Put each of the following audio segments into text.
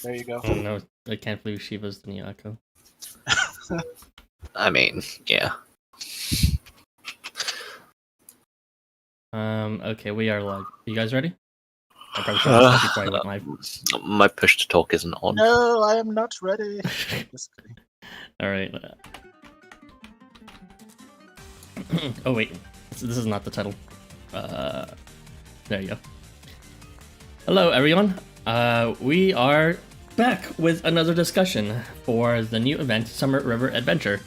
There you go. Oh no, I can't believe Shiva's the new Echo. I mean, yeah. Okay, we are live. You guys ready? I probably should have before I went live. My push to talk isn't on. No, I am not ready. Just kidding. Alright. Oh wait, this is not the title. There you go. Hello everyone. We are back with another discussion for the new event, Summer River Adventure.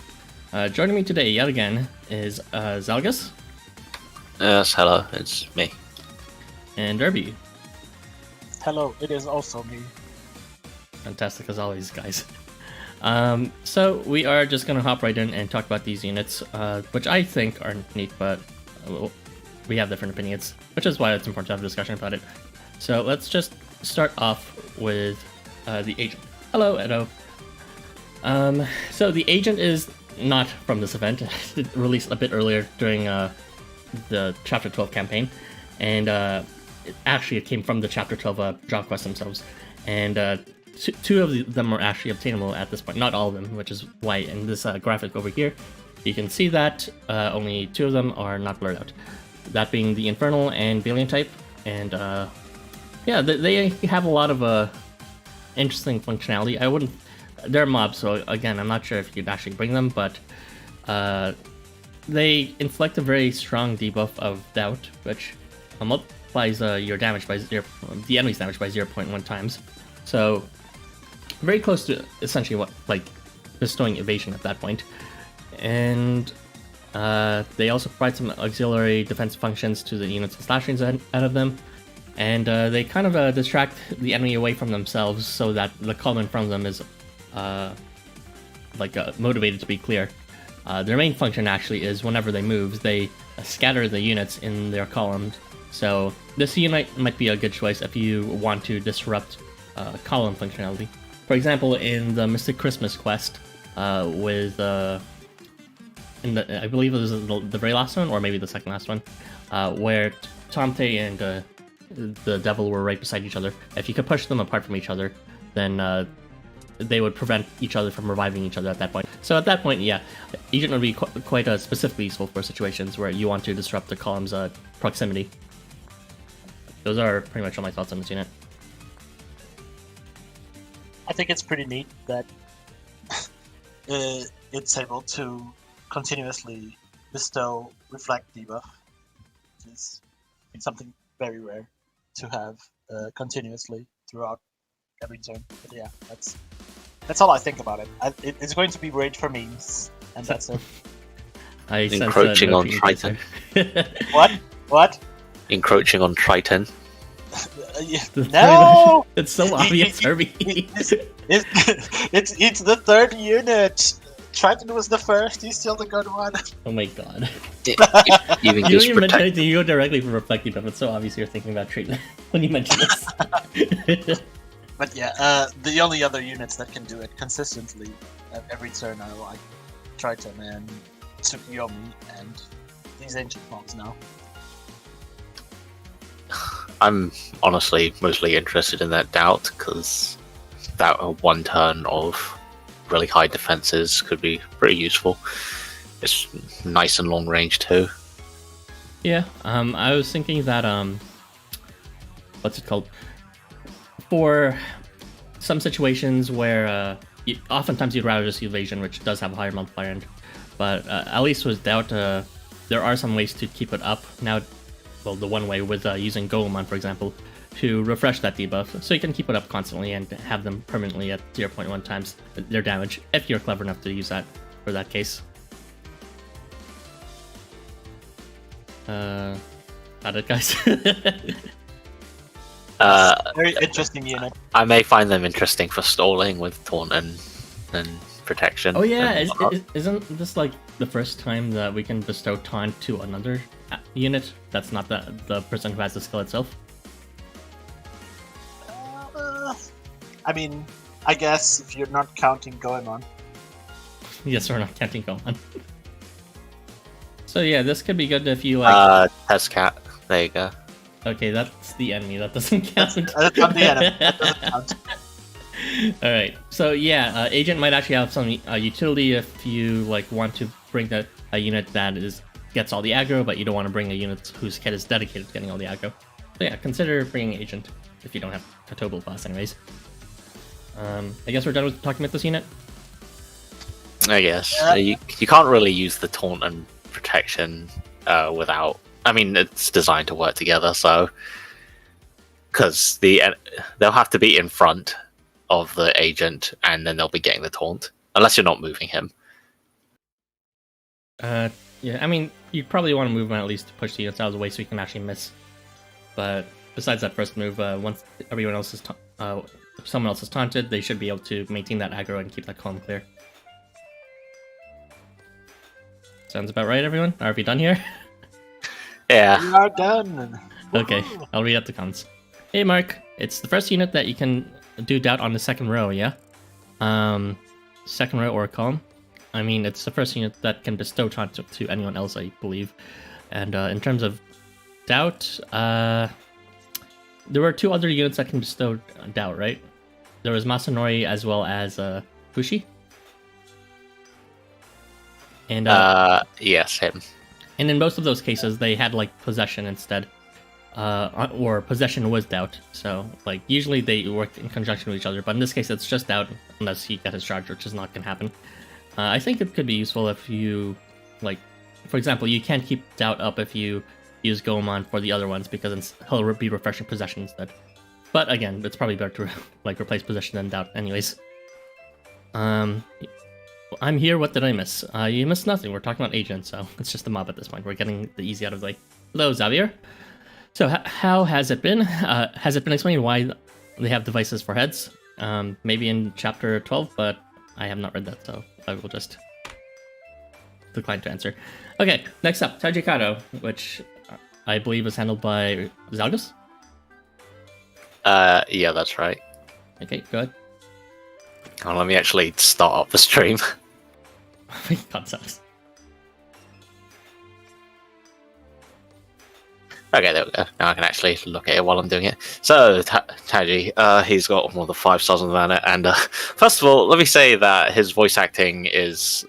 Joining me today yet again is Zalgus. Yes, hello, it's me. And Derby. Hello, it is also me. Fantastic as always, guys. So we are just gonna hop right in and talk about these units, which I think are neat, but we have different opinions, which is why it's important to have a discussion about it. So let's just start off with the agent. Hello, Edo. So the agent is not from this event. It released a bit earlier during the Chapter 12 campaign, and it came from the Chapter 12 job quests themselves, and two of them are actually obtainable at this point. Not all of them, which is why in this graphic over here, you can see that only two of them are not blurred out. That being the Infernal and Valiant type, and yeah, they have a lot of interesting functionality. They're mobs, so again, I'm not sure if you'd actually bring them, but they inflict a very strong debuff of Doubt, which multiplies your damage by the enemy's damage by 0.1 times. So very close to essentially bestowing evasion at that point. And they also provide some auxiliary defense functions to the units with slash rings ahead of them. And they kind of distract the enemy away from themselves so that the column in front of them is motivated to be clear. Their main function actually is whenever they move, they scatter the units in their columns. So this unit might be a good choice if you want to disrupt column functionality. For example, in the Mystic Christmas quest, I believe it was the very last one, or maybe the second last one, where Tomte and the devil were right beside each other. If you could push them apart from each other, then they would prevent each other from reviving each other at that point. So at that point, yeah, Agent would be quite specifically useful for situations where you want to disrupt the column's proximity. Those are pretty much all my thoughts on this unit. I think it's pretty neat that it's able to continuously bestow Reflect debuff, which is something very rare to have continuously throughout every turn. But yeah, that's all I think about it. It's going to be great for memes, and that's it. Encroaching on Triton. What? Encroaching on Triton. No! It's so obvious, Herbie. It's the third unit. Triton was the first. He's still the good one. Oh my god. You You don't even mention anything. You go directly for reflective, but it's so obvious you're thinking about treatment when you mention this. But yeah, the only other units that can do it consistently at every turn are like Triton and Tsukuyomi and these ancient mobs now. I'm honestly mostly interested in that Doubt, because that one turn of really high defenses could be pretty useful. It's nice and long range too. Yeah, I was thinking that, what's it called? For some situations where oftentimes you'd rather just use evasion, which does have a higher multiplier end, but at least with Doubt, there are some ways to keep it up. Now, well, the one way with using Goemon, for example, to refresh that debuff, so you can keep it up constantly and have them permanently at 0.1 times their damage, if you're clever enough to use that for that case. Got it, guys? Very interesting unit. I may find them interesting for stalling with Taunt and Protection. Oh yeah, isn't this like the first time that we can bestow Taunt to another unit that's not the person who has the skill itself? I mean, I guess if you're not counting Goemon. Yes, we're not counting Goemon. So yeah, this could be good if you like... Test Cat. There you go. Okay, that's the enemy. That doesn't count. That's not the enemy. That doesn't count. All right. So yeah, agent might actually have some utility if you like want to bring a unit that gets all the aggro, but you don't want to bring a unit whose kit is dedicated to getting all the aggro. So yeah, consider bringing agent if you don't have a Total class, anyways. I guess we're done with talking about this unit. I guess you can't really use the taunt and protection without. I mean, it's designed to work together, so because they'll have to be in front of the agent, and then they'll be getting the taunt, unless you're not moving him. Yeah, I mean, you probably want to move him at least to push the units out of the way so you can actually miss. But besides that first move, once everyone else is someone else is taunted, they should be able to maintain that aggro and keep that column clear. Sounds about right, everyone? Are we done here? Yeah. We are done. Okay, Woohoo. I'll read out the comments. Hey, Mark. It's the first unit that you can do doubt on the second row, yeah? Second row or column. I mean, it's the first unit that can bestow taunt to anyone else, I believe. And in terms of doubt, there were two other units that can bestow doubt, right? There was Masanori as well as Fushi. And yes, him. And in both of those cases, they had like possession instead, or possession was doubt. So like usually they work in conjunction with each other, but in this case it's just doubt unless he got his charge, which is not gonna happen. I think it could be useful if you like, for example, you can't keep doubt up if you use Goemon for the other ones because he'll be refreshing possession instead. But again, it's probably better to like replace possession than doubt, anyways. I'm here. What did I miss? You missed nothing. We're talking about agents, so it's just a mob at this point. We're getting the easy out of the way. Hello, Xavier. So how has it been? Has it been explained why they have devices for heads? Maybe in chapter 12, but I have not read that, so I will just decline to answer. Okay, next up, Tajikarao, which I believe is handled by Zalgus. Yeah, that's right. Okay, good. Oh, let me actually start up the stream. God sucks. Okay, there we go. Now I can actually look at it while I'm doing it. So, Taji, he's got more than 5 stars on the banner, and first of all, let me say that his voice acting is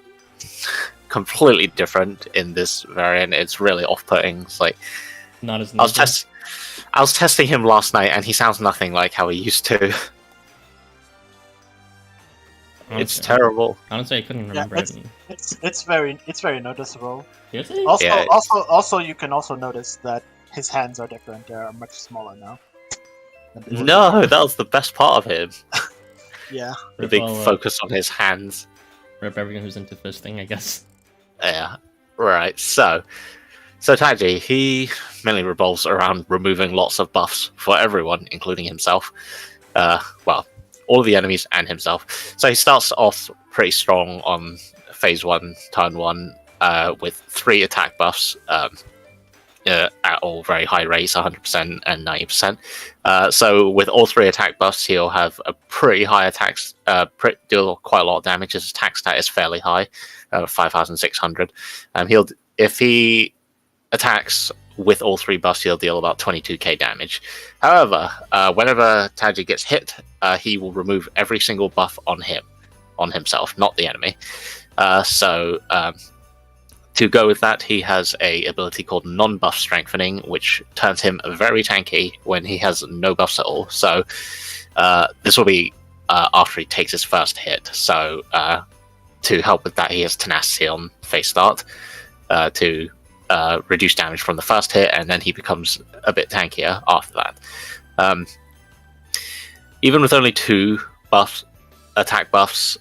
completely different in this variant. It's really off-putting. It's like Not as I was testing him last night, and he sounds nothing like how he used to. It's terrible. Honestly, I couldn't remember it. It's very noticeable. Seriously? Also, Yeah. also, you can also notice that his hands are different. They are much smaller now. No, that was the best part of him. Yeah. The big Well, focus on his hands. Rip everyone who's into fisting, I guess. Yeah, right. So Taji, he mainly revolves around removing lots of buffs for everyone, including himself. Well, all of the enemies and himself. So he starts off pretty strong on phase 1, turn 1, with 3 attack buffs at all very high rates, 100% and 90%. So with all 3 attack buffs, he'll have a pretty high attacks, deal quite a lot of damage. His attack stat is fairly high, 5,600. If he attacks with all 3 buffs, he'll deal about 22k damage. However, whenever Taji gets hit, he will remove every single buff on himself, not the enemy. To go with that, he has a ability called non-buff strengthening, which turns him very tanky when he has no buffs at all. So this will be after he takes his first hit. So to help with that, he has tenacity on face start to reduce damage from the first hit, and then he becomes a bit tankier after that. Even with only 2 attack buffs,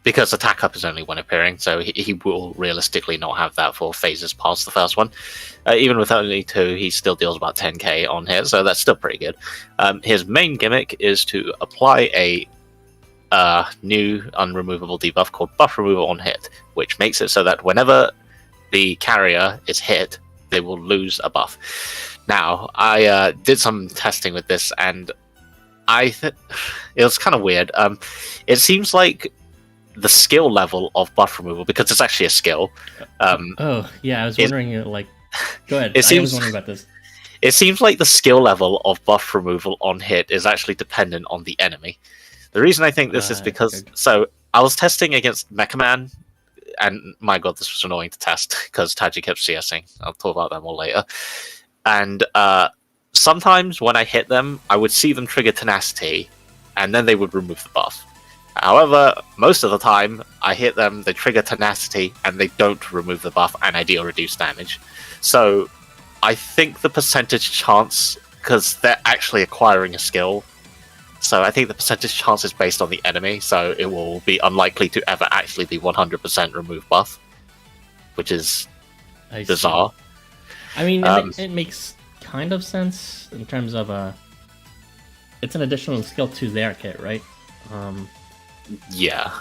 because attack up is only when appearing, so he will realistically not have that for phases past the first one. Even with only 2, he still deals about 10k on hit, so that's still pretty good. His main gimmick is to apply a new unremovable debuff called buff removal on hit, which makes it so that whenever the carrier is hit, they will lose a buff. Now, I did some testing with this, and it was kind of weird. It seems like the skill level of buff removal, because it's actually a skill. Oh, yeah, I was wondering, go ahead. I was wondering about this. It seems like the skill level of buff removal on hit is actually dependent on the enemy. The reason I think this is because so I was testing against Mecha Man, and my god, this was annoying to test because Taji kept CSing. I'll talk about that more later. And sometimes when I hit them, I would see them trigger Tenacity, and then they would remove the buff. However, most of the time, I hit them, they trigger Tenacity, and they don't remove the buff, and I deal reduced damage. So I think the percentage chance, because they're actually acquiring a skill, so I think the percentage chance is based on the enemy, so it will be unlikely to ever actually be 100% remove buff, which is bizarre. I mean, it makes kind of sense in terms of it's an additional skill to their kit, right? Yeah,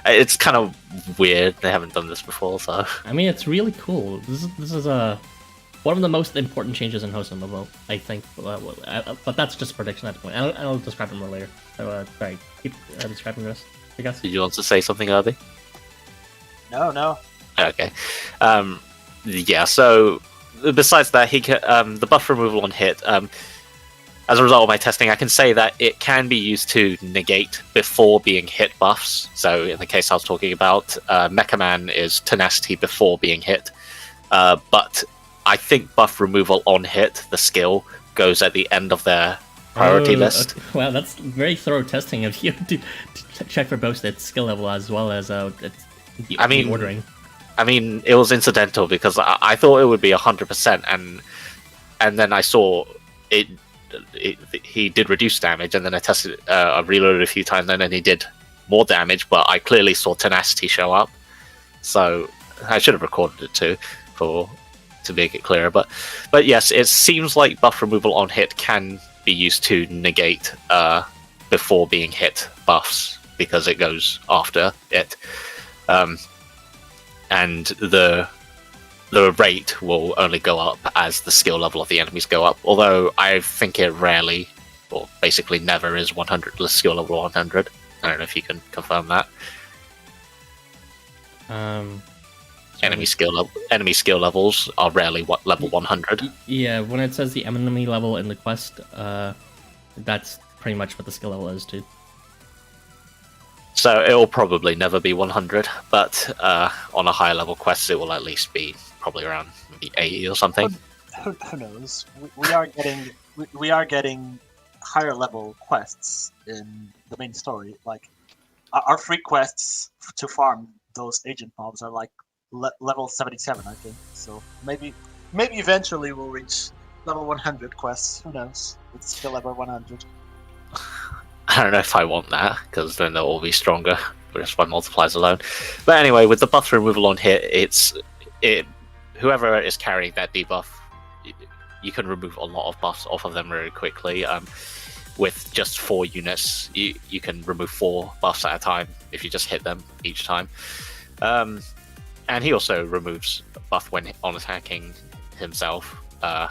it's kind of weird. They haven't done this before, so I mean, it's really cool. This is one of the most important changes in Housamo, I think. But that's just a prediction at the point. I'll describe it more later. So, sorry, keep describing this, I guess. Did you want to say something, Irby? No. Okay. Yeah. So besides that, he can, the buff removal on hit. As a result of my testing, I can say that it can be used to negate before being hit buffs. So in the case I was talking about, Mecha Man is Tenacity before being hit. But I think buff removal on hit, the skill, goes at the end of their priority list. Okay. Wow, that's very thorough testing of you to check for both its skill level as well as the ordering. I mean, it was incidental because I thought it would be 100%, and then I saw it. He did reduce damage, and then I tested. I reloaded a few times, and then he did more damage. But I clearly saw Tenacity show up, so I should have recorded it too to make it clearer. But yes, it seems like buff removal on hit can be used to negate before being hit buffs because it goes after it, and the rate will only go up as the skill level of the enemies go up. Although I think it rarely, or basically never, is 100 skill level 100. I don't know if you can confirm that. Enemy skill levels are rarely level 100. Yeah, when it says the enemy level in the quest, that's pretty much what the skill level is too. So it will probably never be 100, but on a higher level quest, it will at least be probably around maybe 80 or something. Who knows? We are getting higher level quests in the main story. Like our free quests to farm those agent mobs are like level 77, I think. So maybe eventually we'll reach level 100 quests. Who knows? It's still level 100. I don't know if I want that, because then they'll all be stronger just by multipliers alone. But anyway, with the buff removal on hit, whoever is carrying that debuff, you can remove a lot of buffs off of them very quickly. With just 4 units, you can remove 4 buffs at a time if you just hit them each time. And he also removes buff when on attacking himself at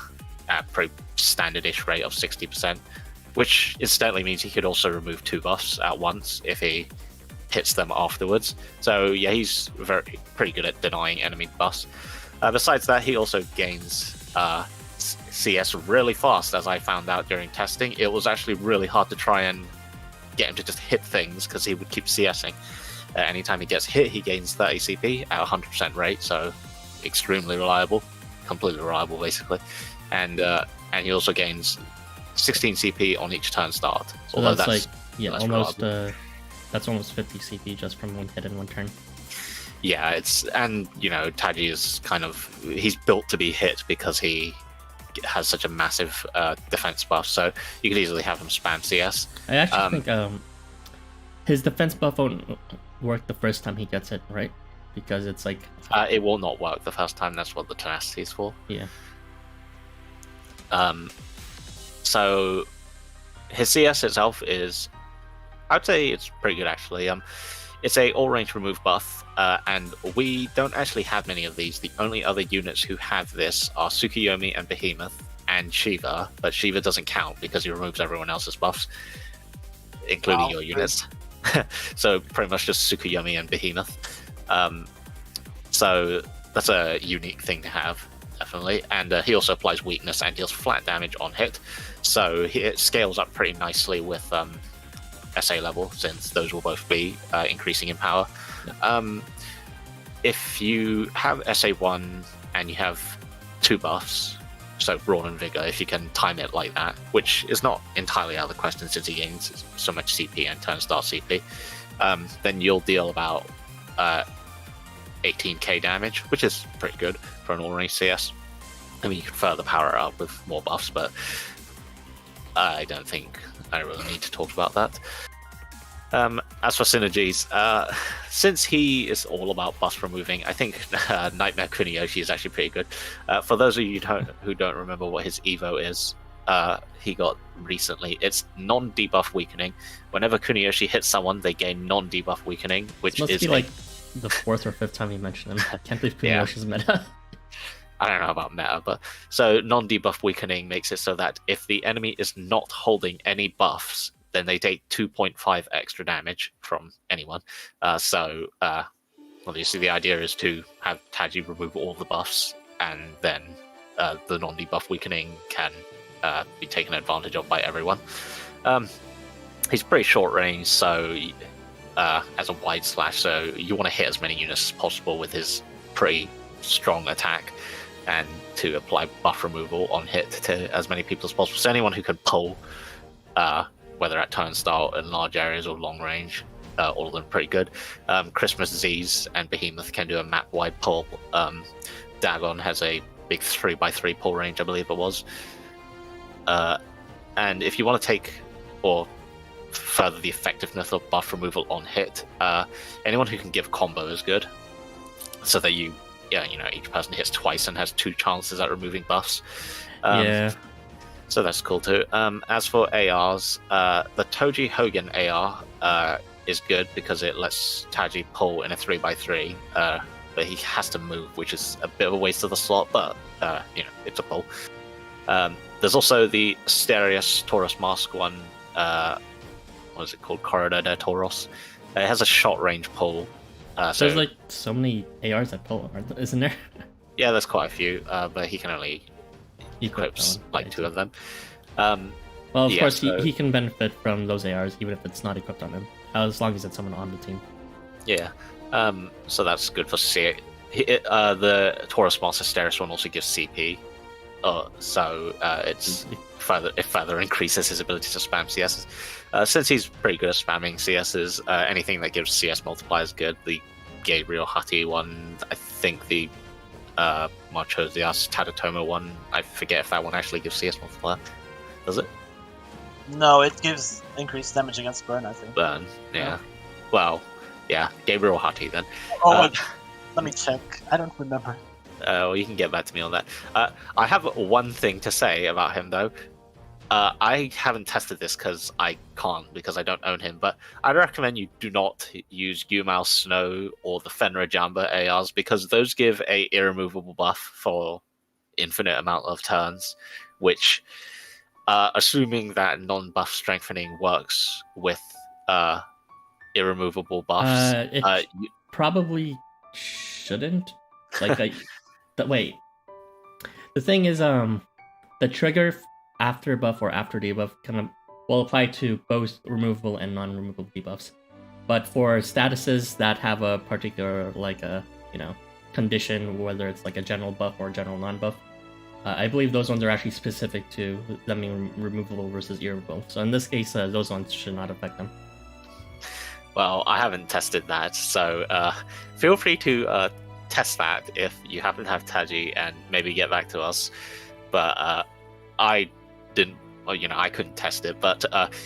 a pretty standard-ish rate of 60%. Which incidentally means he could also remove 2 buffs at once if he hits them afterwards. So yeah, he's pretty good at denying enemy buffs. Besides that, he also gains CS really fast, as I found out during testing. It was actually really hard to try and get him to just hit things because he would keep CSing. Anytime he gets hit, he gains 30 CP at 100% rate, so extremely reliable, completely reliable basically. And he also gains 16 CP on each turn start. So that's like almost that's almost 50 CP just from one hit in one turn. Yeah, Taji is he's built to be hit because he has such a massive defense buff, so you could easily have him spam CS. I actually think his defense buff won't work the first time he gets it, right? Because it's like it will not work the first time. That's what the tenacity is for. Yeah. So his CS itself is, I'd say it's pretty good actually. It's a all-range remove buff, and we don't actually have many of these. The only other units who have this are Tsukuyomi and Behemoth and Shiva, but Shiva doesn't count because he removes everyone else's buffs, including your units. So pretty much just Tsukuyomi and Behemoth. So that's a unique thing to have, definitely. And he also applies weakness and deals flat damage on hit. So it scales up pretty nicely with SA level, since those will both be increasing in power. If you have SA1 and you have 2 buffs, so Brawn and Vigor, if you can time it like that, which is not entirely out of the question since he gains so much CP and Turnstile CP, then you'll deal about 18k damage, which is pretty good for an all-range CS. I mean, you can further power it up with more buffs, but I don't think I really need to talk about that. As for synergies, since he is all about buff removing, I think Nightmare Kuniyoshi is actually pretty good. For those of you who don't remember what his Evo is, he got recently, it's non-debuff weakening. Whenever Kuniyoshi hits someone, they gain non-debuff weakening, which must is be like the 4th or 5th time you mentioned him. I can't believe Kuniyoshi's meta. I don't know about meta, but so non-debuff weakening makes it so that if the enemy is not holding any buffs, then they take 2.5 extra damage from anyone. So obviously the idea is to have Taji remove all the buffs, and then the non-debuff weakening can be taken advantage of by everyone. He's pretty short range, so as a wide slash, so you want to hit as many units as possible with his pretty strong attack, and to apply buff removal on hit to as many people as possible. So anyone who can pull, whether at turnstile in large areas or long range, all of them pretty good. Christmas Z's and Behemoth can do a map-wide pull. Dagon has a big 3x3 pull range, I believe it was. And if you want to take or further the effectiveness of buff removal on hit, anyone who can give combo is good, so that each person hits twice and has 2 chances at removing buffs. So that's cool too. As for ARs, the Toji Hogan AR is good because it lets Taji pull in a 3x3, but he has to move, which is a bit of a waste of the slot, but it's a pull. There's also the Asterios Taurus Mask one, what is it called? Corridor de Tauros. It has a short range pull. There's like so many ARs that pull, isn't there? Yeah, there's quite a few, but he can only equips like 2 of them. Well, of course, he can benefit from those ARs even if it's not equipped on him, as long as it's someone on the team. Yeah, so that's good for C. The Taurus Master Asterios one also gives CP, so it further increases his ability to spam CSs. Since he's pretty good at spamming CSs, anything that gives CS multiplier is good. The Gabriel Hati one, I think the Marchosias Tadatomo one, I forget if that one actually gives CS multiplier. Does it? No, it gives increased damage against burn, I think. Burn, yeah. Well, yeah, Gabriel Hati then. Let me check. I don't remember. Well, you can get back to me on that. I have one thing to say about him, though. I haven't tested this because I can't, because I don't own him, but I'd recommend you do not use Yumao Snow or the Fenrir Jamba ARs, because those give a irremovable buff for infinite amount of turns, which, assuming that non-buff strengthening works with irremovable buffs... it probably shouldn't. Wait. The thing is, the trigger after buff or after debuff will apply to both removable and non-removable debuffs. But for statuses that have a particular condition, whether it's like a general buff or a general non-buff, I believe those ones are actually specific to them being removable versus irremovable. So in this case, those ones should not affect them. Well, I haven't tested that, so feel free to test that if you happen to have Taji and maybe get back to us. But I couldn't test it. But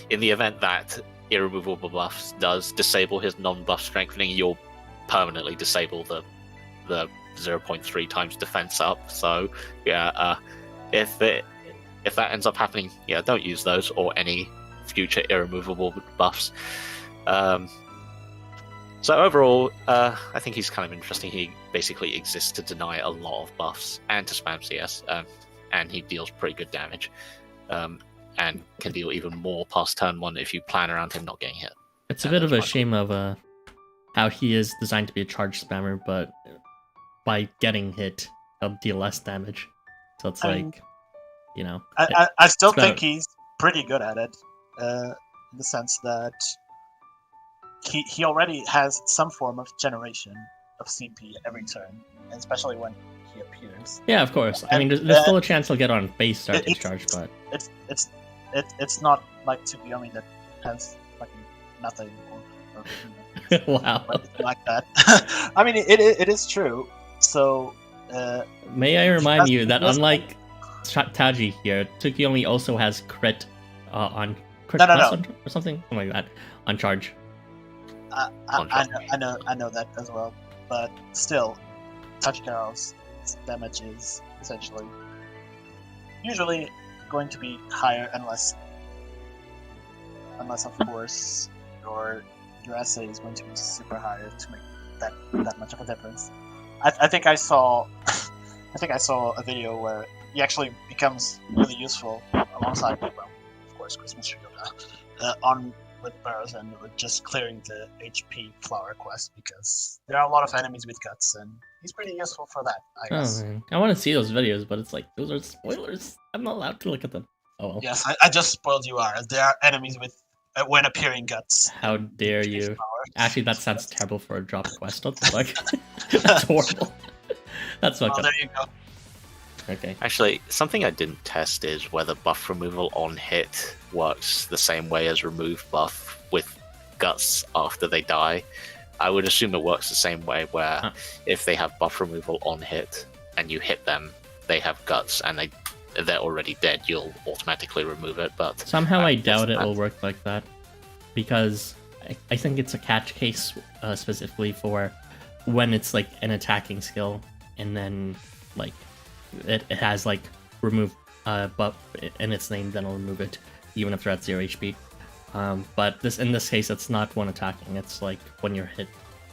in the event that irremovable buffs does disable his non-buff strengthening, you'll permanently disable the 0.3 times defense up. So yeah, if that ends up happening, yeah, don't use those or any future irremovable buffs. So overall, I think he's kind of interesting. He basically exists to deny a lot of buffs and to spam CS, and he deals pretty good damage, and can deal even more past turn 1 if you plan around him not getting hit. It's a bit of a shame of how he is designed to be a charge spammer, but by getting hit, he'll deal less damage. So it's I still think he's pretty good at it, in the sense that he already has some form of generation of CP every turn, and especially when he appears. Yeah, of course. I mean, there's still a chance he'll get on base start discharge, but it's not like Tsukiyomi that has like nothing or wow. like that. I mean, it is true. So may I remind you that unlike Taji here, Tsukiyomi also has crit on crit plus or something like that on charge. I know that as well, but still, Tajikaro's damage is essentially usually going to be higher unless of course your essay is going to be super high to make that much of a difference. I think I saw a video where he actually becomes really useful alongside, well, of course, Christmas Tree Yoga, on with burrows and with just clearing the HP flower quest, because there are a lot of enemies with guts, and he's pretty useful for that, I guess. Oh, man. I want to see those videos, but it's like, those are spoilers. I'm not allowed to look at them. Oh well. Yes, I just spoiled you, Ara. There are enemies with when appearing guts. How dare you? Actually, that sounds terrible for a drop quest. What the fuck? That's horrible. That's fucked up. There you go. Okay. Actually, something I didn't test is whether buff removal on hit works the same way as remove buff with guts after they die. I would assume it works the same way, where if they have buff removal on hit and you hit them, they have guts and they're already dead, you'll automatically remove it. But somehow I doubt it will work like that, because I think it's a catch case specifically for when it's like an attacking skill and then like it has like remove buff in its name, then I'll remove it even if they're at 0 HP. But in this case, it's not one attacking, it's like when you're hit.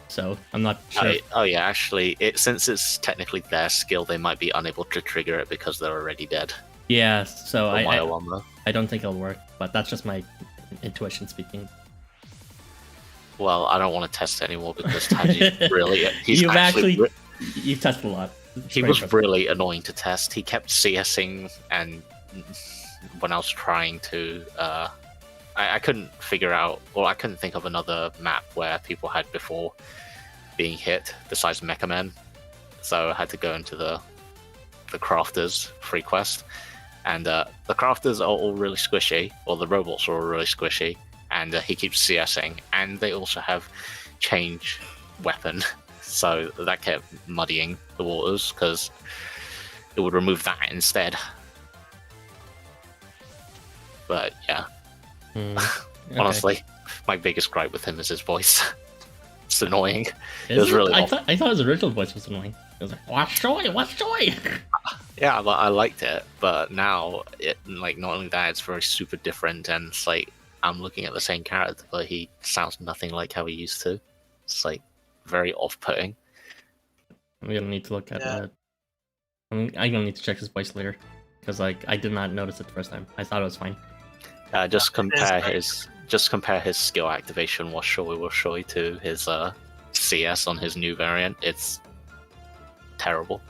So I'm not sure. Oh yeah, actually, since it's technically their skill, they might be unable to trigger it because they're already dead. Yeah, so I don't think it'll work, but that's just my intuition speaking. Well, I don't want to test it anymore because Taji really... You've tested a lot. He was really annoying to test. He kept CSing, and when I was trying to... I couldn't figure out, or I couldn't think of another map where people had before being hit besides Mecha Men. So I had to go into the Crafters free quest. And the Crafters are all really squishy, or the robots are all really squishy, and he keeps CSing. And they also have change weapon, so that kept muddying the waters, because it would remove that instead. But yeah. Okay. Honestly, my biggest gripe with him is his voice. It's annoying. It was really I thought his original voice was annoying. It was like, what's joy? Yeah, I liked it, but now not only that, it's very super different, and it's like I'm looking at the same character, but he sounds nothing like how he used to. It's like very off-putting. I'm gonna need to look at that. I'm gonna need to check his voice later, because like I did not notice it the first time. I thought it was fine. Just compare his skill activation Washoi to his CS on his new variant. It's terrible.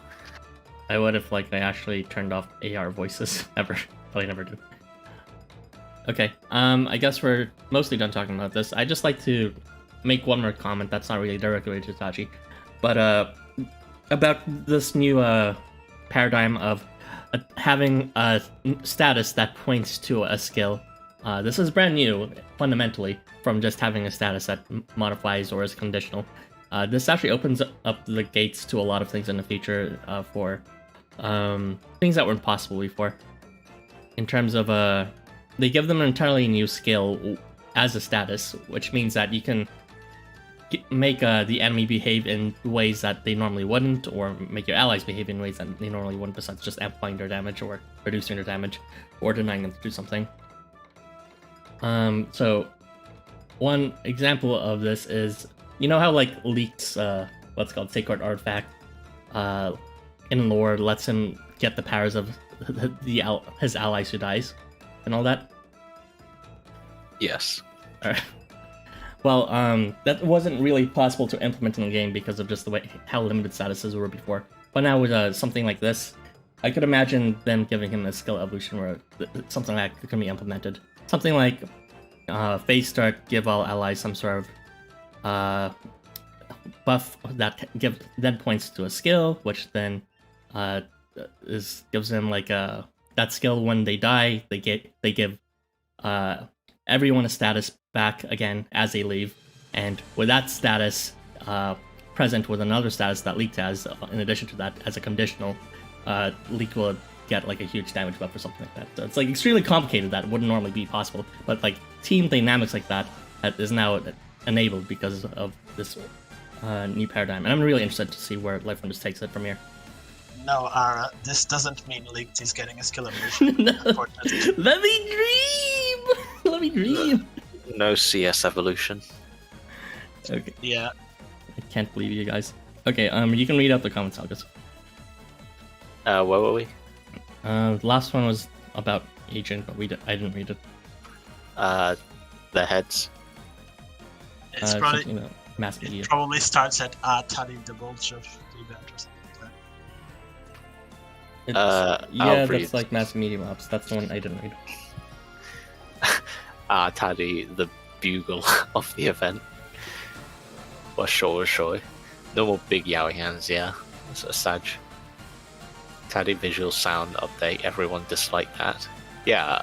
I would if like I actually turned off AR voices ever, but I never do. Okay, I guess we're mostly done talking about this. I just like to make one more comment that's not really directly related to Tachi, but about this new paradigm of having a status that points to a skill. This is brand new, fundamentally, from just having a status that modifies or is conditional. This actually opens up the gates to a lot of things in the future for things that weren't possible before. In terms of, they give them an entirely new skill as a status, which means that you can make the enemy behave in ways that they normally wouldn't, or make your allies behave in ways that they normally wouldn't, besides just amplifying their damage or reducing their damage or denying them to do something. So one example of this is, you know how like Leek's what's called Sacred Artifact in lore lets him get the powers of his allies who dies and all that? Yes. Alright. Well, that wasn't really possible to implement in the game because of just the way how limited statuses were before. But now with something like this, I could imagine them giving him a skill evolution where something like that can be implemented. Something like phase start, give all allies some sort of buff that then points to a skill, which then gives them like that skill when they die. They give everyone a status back again as they leave, and with that status present with another status that Leaked has, in addition to that, as a conditional, Leaked will get like a huge damage buff or something like that. So it's like extremely complicated that wouldn't normally be possible, but like team dynamics like that is now enabled because of this new paradigm, and I'm really interested to see where LifeWonders takes it from here. No, Ara, this doesn't mean Leaked is getting a skill evolution. No. Let me dream. Let me dream. No CS evolution. Okay. Yeah. I can't believe you guys. Okay, you can read out the comments, August. Where were we? The last one was about Agent, but I didn't read it. The heads. It's probably, something about mass media. it probably starts at Tali the Bulge of the event or something like that. Yeah, read. that's like mass media ops. That's the one I didn't read. Taddy, the bugle of the event. Sure. Normal big yaoi hands, yeah. That's a Sag. Taddy visual sound update. Everyone disliked that. Yeah,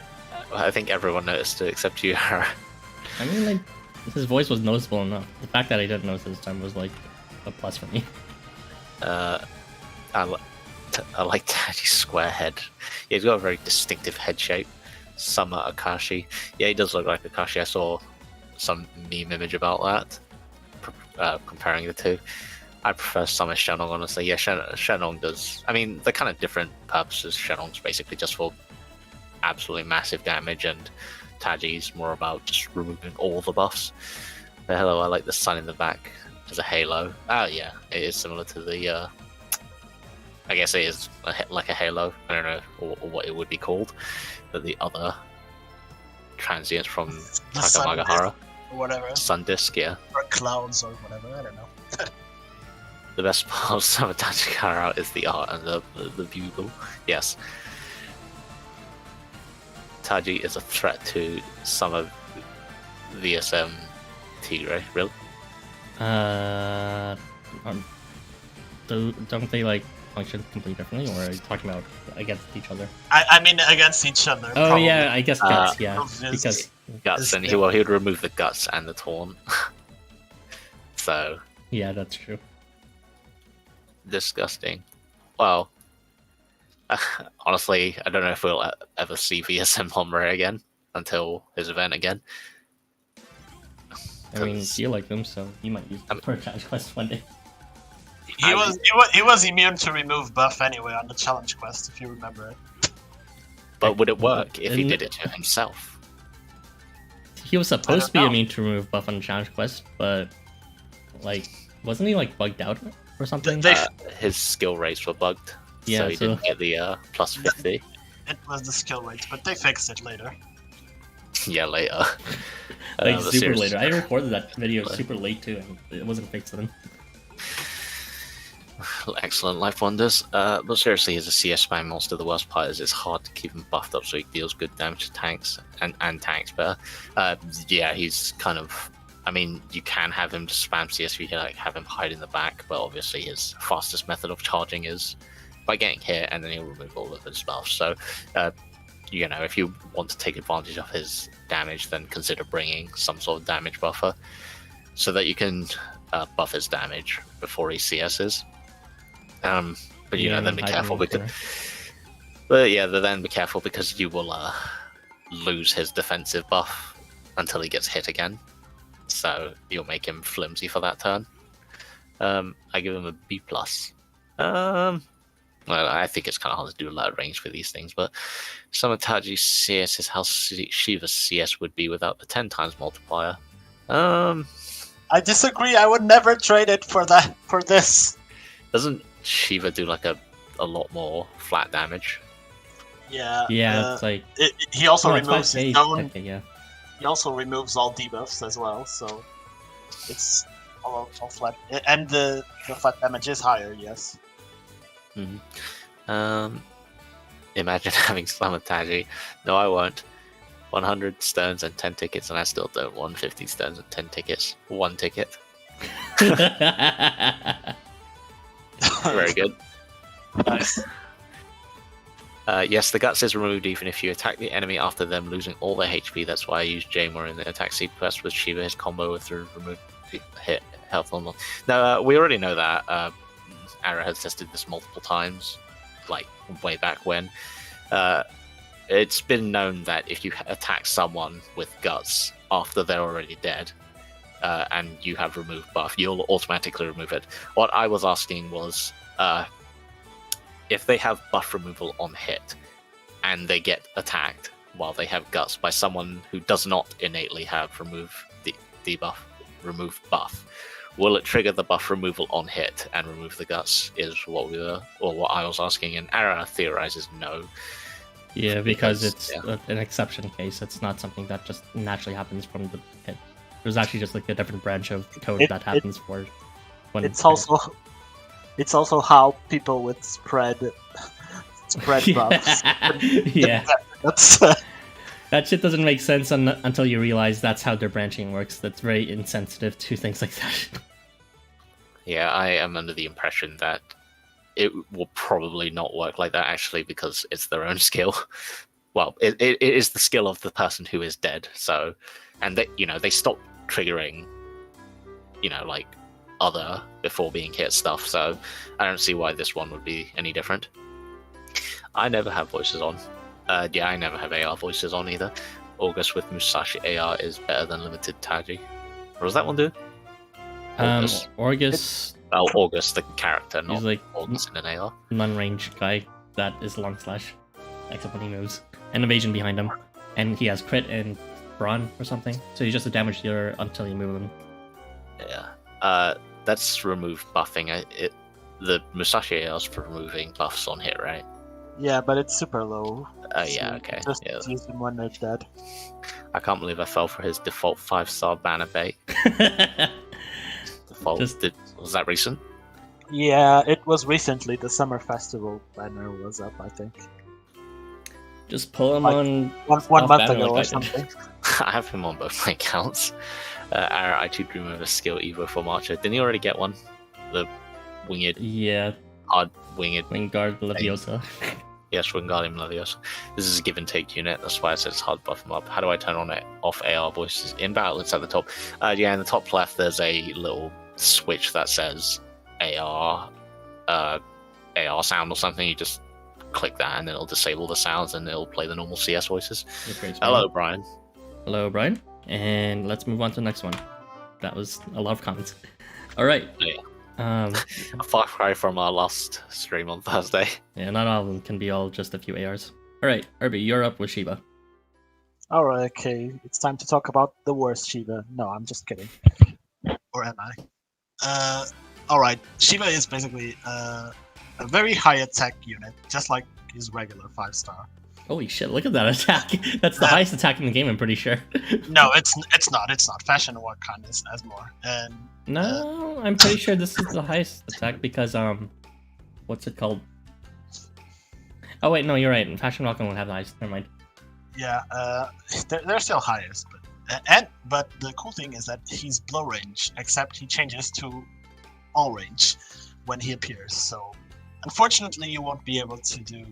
I think everyone noticed it except you, Hara. I mean, like, his voice was noticeable enough. The fact that I didn't notice this time was like a plus for me. I like Taddy's square head. Yeah, he's got a very distinctive head shape. Summer Akashi. Yeah, he does look like Akashi. I saw some meme image about that, comparing the two. I prefer Summer Shenong, honestly. Yeah, Shenong does. I mean, they're kind of different purposes. Shenong's basically just for absolutely massive damage, and Taji's more about just removing all the buffs. But hello, I like the sun in the back as a halo. Oh, yeah, it is similar to the. I guess it is like a halo. I don't know or what it would be called. But the other transients from Takamagahara. Or whatever. Sun Disk, yeah. Or clouds or whatever, I don't know. The best part of Summer Tajikarao is the art and the bugle. Yes. Taji is a threat to Summer VSM Tigre, really? Don't they like function completely differently, or are you talking about against each other? I mean against each other. Oh probably. yeah, I guess guts. Yeah, because guts, and he would remove the guts and the taunt. So yeah, that's true. Disgusting. Well, honestly, I don't know if we'll ever see VSM Hombre again until his event again. I mean, you like him, so he might use them for a challenge quest one day. He was immune to remove buff anyway on the challenge quest, if you remember it. But would it work if he did it to himself? He was supposed to be immune to remove buff on the challenge quest, but like, wasn't he like bugged out or something? His skill rates were bugged, yeah, so he didn't get the plus 50. It was the skill rates, but they fixed it later. Yeah, later. Like super later. I recorded that video super late too, and it wasn't fixed then. Excellent LifeWonders. But seriously, he's a CS spam monster. The worst part is it's hard to keep him buffed up so he deals good damage to tanks and tanks better. Yeah, he's kind of. I mean, you can have him just spam CS, you can like have him hide in the back, but obviously his fastest method of charging is by getting hit, and then he'll remove all of his buffs. So, you know, if you want to take advantage of his damage, then consider bringing some sort of damage buffer so that you can buff his damage before he CSs. But you know, then be careful because. But yeah, then be careful because you will lose his defensive buff until he gets hit again. So you'll make him flimsy for that turn. I give him a B+. Well, I think it's kind of hard to do a lot of range for these things, but some of Taji's CS is how Shiva's CS would be without the 10 times multiplier. I disagree. I would never trade it for this. Doesn't Shiva do like a lot more flat damage? Yeah. Yeah, it's like he also removes his own. Okay, yeah. He also removes all debuffs as well, so it's all flat. And the flat damage is higher, yes. Mm-hmm. Imagine having Slammer Taji. No, I won't. 100 stones and 10 tickets, and I still don't want 50 stones and 10 tickets. 1 ticket. Very good. Nice. Yes, the guts is removed even if you attack the enemy after them losing all their HP. That's why I used Jamor in the attack sequence with Shiva. His combo with the removed hit health on. Now, we already know that. Ara has tested this multiple times, like way back when. It's been known that if you attack someone with guts after they're already dead, and you have removed buff, you'll automatically remove it. What I was asking was, if they have buff removal on hit, and they get attacked while they have guts by someone who does not innately have remove buff, will it trigger the buff removal on hit and remove the guts? Is what what I was asking, and Ara theorizes no. Yeah, because it's an exception case. It's not something that just naturally happens from the hit. There's actually just like a different branch of code that happens for when it's also how people with spread buffs. Yeah. That shit doesn't make sense until you realize that's how their branching works. That's very insensitive to things like that. Yeah, I am under the impression that it will probably not work like that, actually, because it's their own skill. Well, it is the skill of the person who is dead. So, and they stop triggering, like other before being hit stuff. So, I don't see why this one would be any different. I never have voices on. I never have AR voices on either. August with Musashi AR is better than limited Taji. What does that one do? August. Oh, August, the character, not like August in an AR. Non-ranged guy that is long slash, except when he moves. An evasion behind him, and he has crit and brawn or something. So he's just a damage dealer until you move him. Yeah. That's remove buffing. The Musashi AR is for removing buffs on hit, right? Yeah, but it's super low. Yeah, okay. Just use them when they're dead. I can't believe I fell for his default 5-star banner bait. Was that recent? Yeah, it was recently. The summer festival banner was up, I think. Just pull him on one month ago or something. I have him on both my accounts. I too dream of a skill Evo for Marcher. Didn't he already get one? The winged. Yeah. Hard winged. Wingard Leviosa. Yes, Wingardium Leviosa. This is a give and take unit. That's why I said it's hard to buff them up. How do I turn on off AR voices? In battle, it's at the top. In the top left, there's a little switch that says AR sound or something. You just click that and it'll disable the sounds and it'll play the normal CS voices. Hello, Brian. Hello, Brian. And let's move on to the next one. That was a lot of comments. All right. Yeah. A far cry from our last stream on Thursday. Yeah, not all of them can be all just a few ARs. All right, Irby, you're up with Shiva. All right, okay. It's time to talk about the worst Shiva. No, I'm just kidding. Or am I? All right. Shiva is basically a very high attack unit, just like his regular 5-star. Holy shit! Look at that attack. That's the highest attack in the game. I'm pretty sure. No, it's not. It's not. Fashion Warkan has more. And no, I'm pretty sure this is the highest attack because what's it called? Oh wait, no, you're right. Fashion Warkan won't have the highest. Never mind. Yeah, they're still highest, but the cool thing is that he's blow range, except he changes to all range when he appears. So unfortunately, you won't be able to do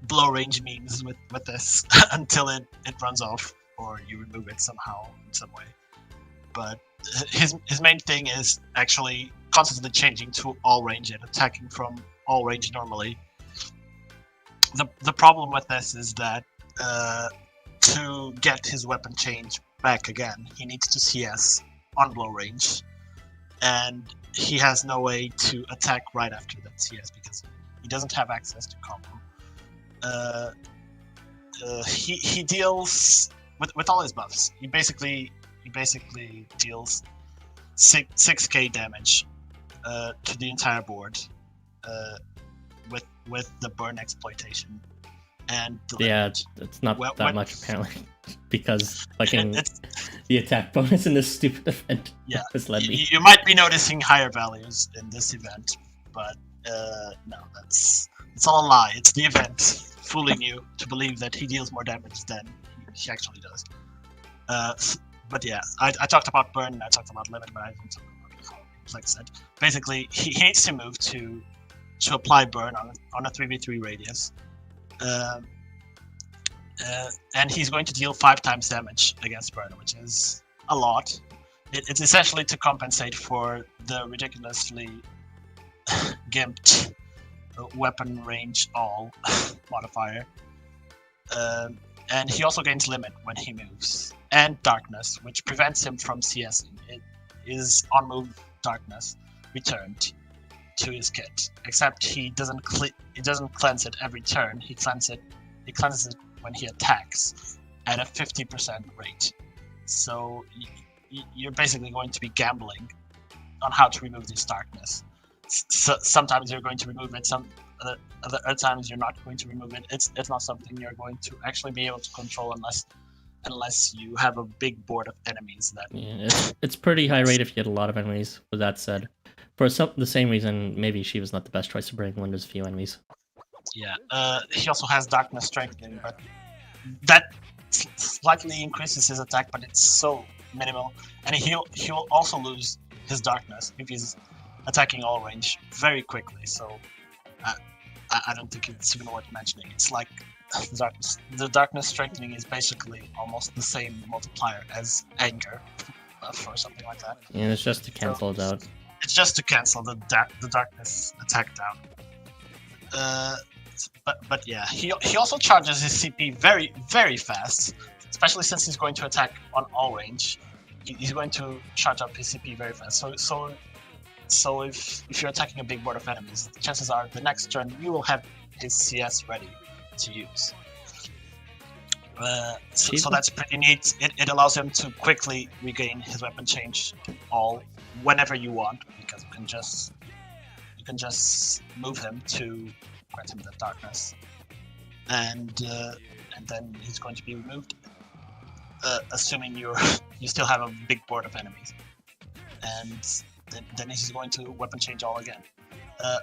blow range memes with this until it runs off or you remove it somehow in some way. But his main thing is actually constantly changing to all range and attacking from all range normally. The problem with this is that to get his weapon change back again, he needs to CS on blow range, and he has no way to attack right after that CS because he doesn't have access to combo. He deals with all his buffs. He basically deals 6k damage to the entire board with the burn exploitation and the damage. It's not that much apparently because fucking the attack bonus in this stupid event. Yeah, has led me. You might be noticing higher values in this event, but no, it's all a lie. It's the event fooling you to believe that he deals more damage than he actually does. but yeah, I talked about burn, I talked about limit, but I didn't talk about how, like I said. Basically, he needs to move to apply burn on a 3v3 radius. And he's going to deal 5 times damage against burn, which is a lot. It's essentially to compensate for the ridiculously gimped weapon range all modifier. And he also gains limit when he moves, and darkness, which prevents him from CSing. It is on move darkness returned to his kit, except he doesn't cleanse it every turn. He cleanses it when he attacks at a 50% rate. So you're basically going to be gambling on how to remove this darkness. So sometimes you're going to remove it, some other times you're not going to remove it. It's not something you're going to actually be able to control unless you have a big board of enemies. That it's pretty high rate if you get a lot of enemies. With that said, for the same reason, maybe Shiva's not the best choice to bring when there's few enemies. Yeah, he also has darkness strengthening, but that slightly increases his attack, but it's so minimal, and he'll also lose his darkness if he's attacking all range very quickly. So I don't think it's even worth mentioning. It's like the darkness strengthening is basically almost the same multiplier as anger for something like that. And it's just to cancel it out. It's just to cancel the darkness attack down. But yeah, he also charges his CP very, very fast, especially since he's going to attack on all range. He's going to charge up his CP very fast. So if you're attacking a big board of enemies, chances are the next turn you will have his CS ready to use. So that's pretty neat. It allows him to quickly regain his weapon change all whenever you want, because you can just move him to grant him the darkness, and then he's going to be removed, assuming you still have a big board of enemies, and then he's going to weapon change all again.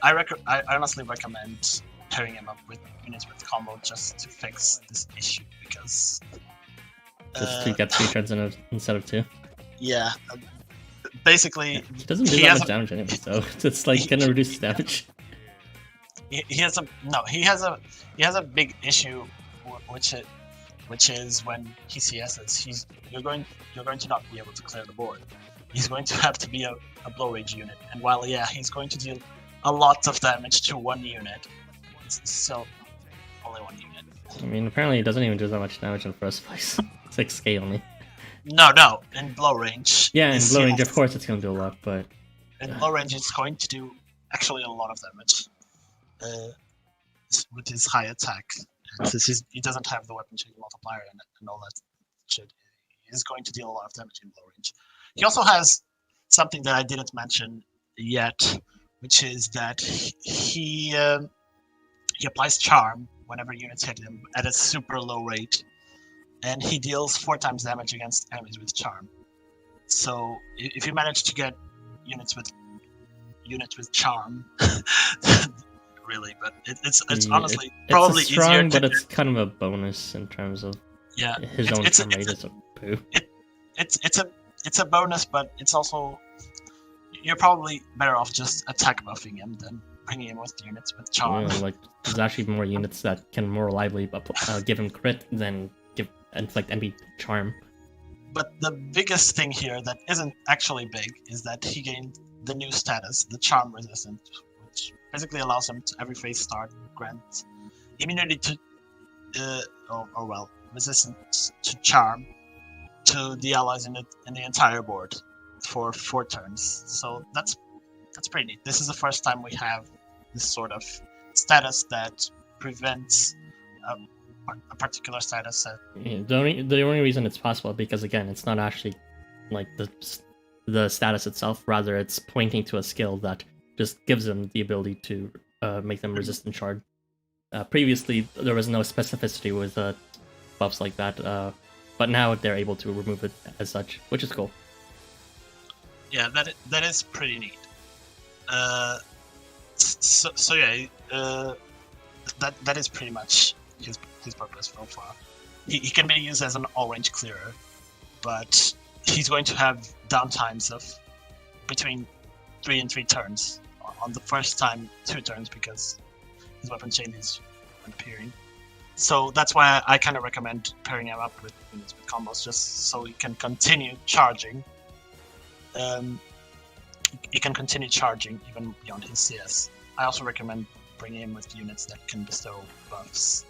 I honestly recommend pairing him up with units with combo just to fix this issue, because just to get 3 turns instead of 2. Yeah, basically he doesn't do that much damage anyway, so it's like gonna reduce his damage. He has a big issue, which is when he CSs, you're going to not be able to clear the board. He's going to have to be a blow rage unit, and while he's going to deal a lot of damage to one unit, it's still only one unit. I mean, apparently it doesn't even do that much damage in the first place. It's like scale only. No, in blow range. Yeah, in blow range, of course it's gonna do a lot, but in blow range it's going to do actually a lot of damage. With his high attack, since he doesn't have the weapon change multiplier and all that shit, he's going to deal a lot of damage in blow range. He also has something that I didn't mention yet, which is that he applies charm whenever units hit him at a super low rate, and he deals 4 times damage against enemies with charm. So if you manage to get units with charm, really, but it's honestly probably it's strong, easier to but it's kind of a bonus in terms of his own charm rate is a poo. It's a bonus, but it's also, you're probably better off just attack buffing him than bringing him with units with charm. Yeah, like there's actually more units that can more reliably give him crit than inflict enemy charm. But the biggest thing here that isn't actually big is that he gained the new status, the charm resistant, which basically allows him to every phase start grant immunity to resistance to charm to the allies in the entire board for 4 turns. So that's pretty neat. This is the first time we have this sort of status that prevents a particular status set. Yeah, the only reason it's possible, because again, it's not actually like the status itself, rather it's pointing to a skill that just gives them the ability to make them resistant shard. Previously there was no specificity with buffs like that, but now they're able to remove it as such, which is cool. Yeah, that is pretty neat. So yeah, that is pretty much his purpose so far. He can be used as an all range clearer, but he's going to have downtimes of between 3 and 3 turns. On the first time, 2 turns because his weapon chain is appearing. So that's why I kind of recommend pairing him up with units with combos, just so he can continue charging. He can continue charging even beyond his CS. I also recommend bringing him with units that can bestow buffs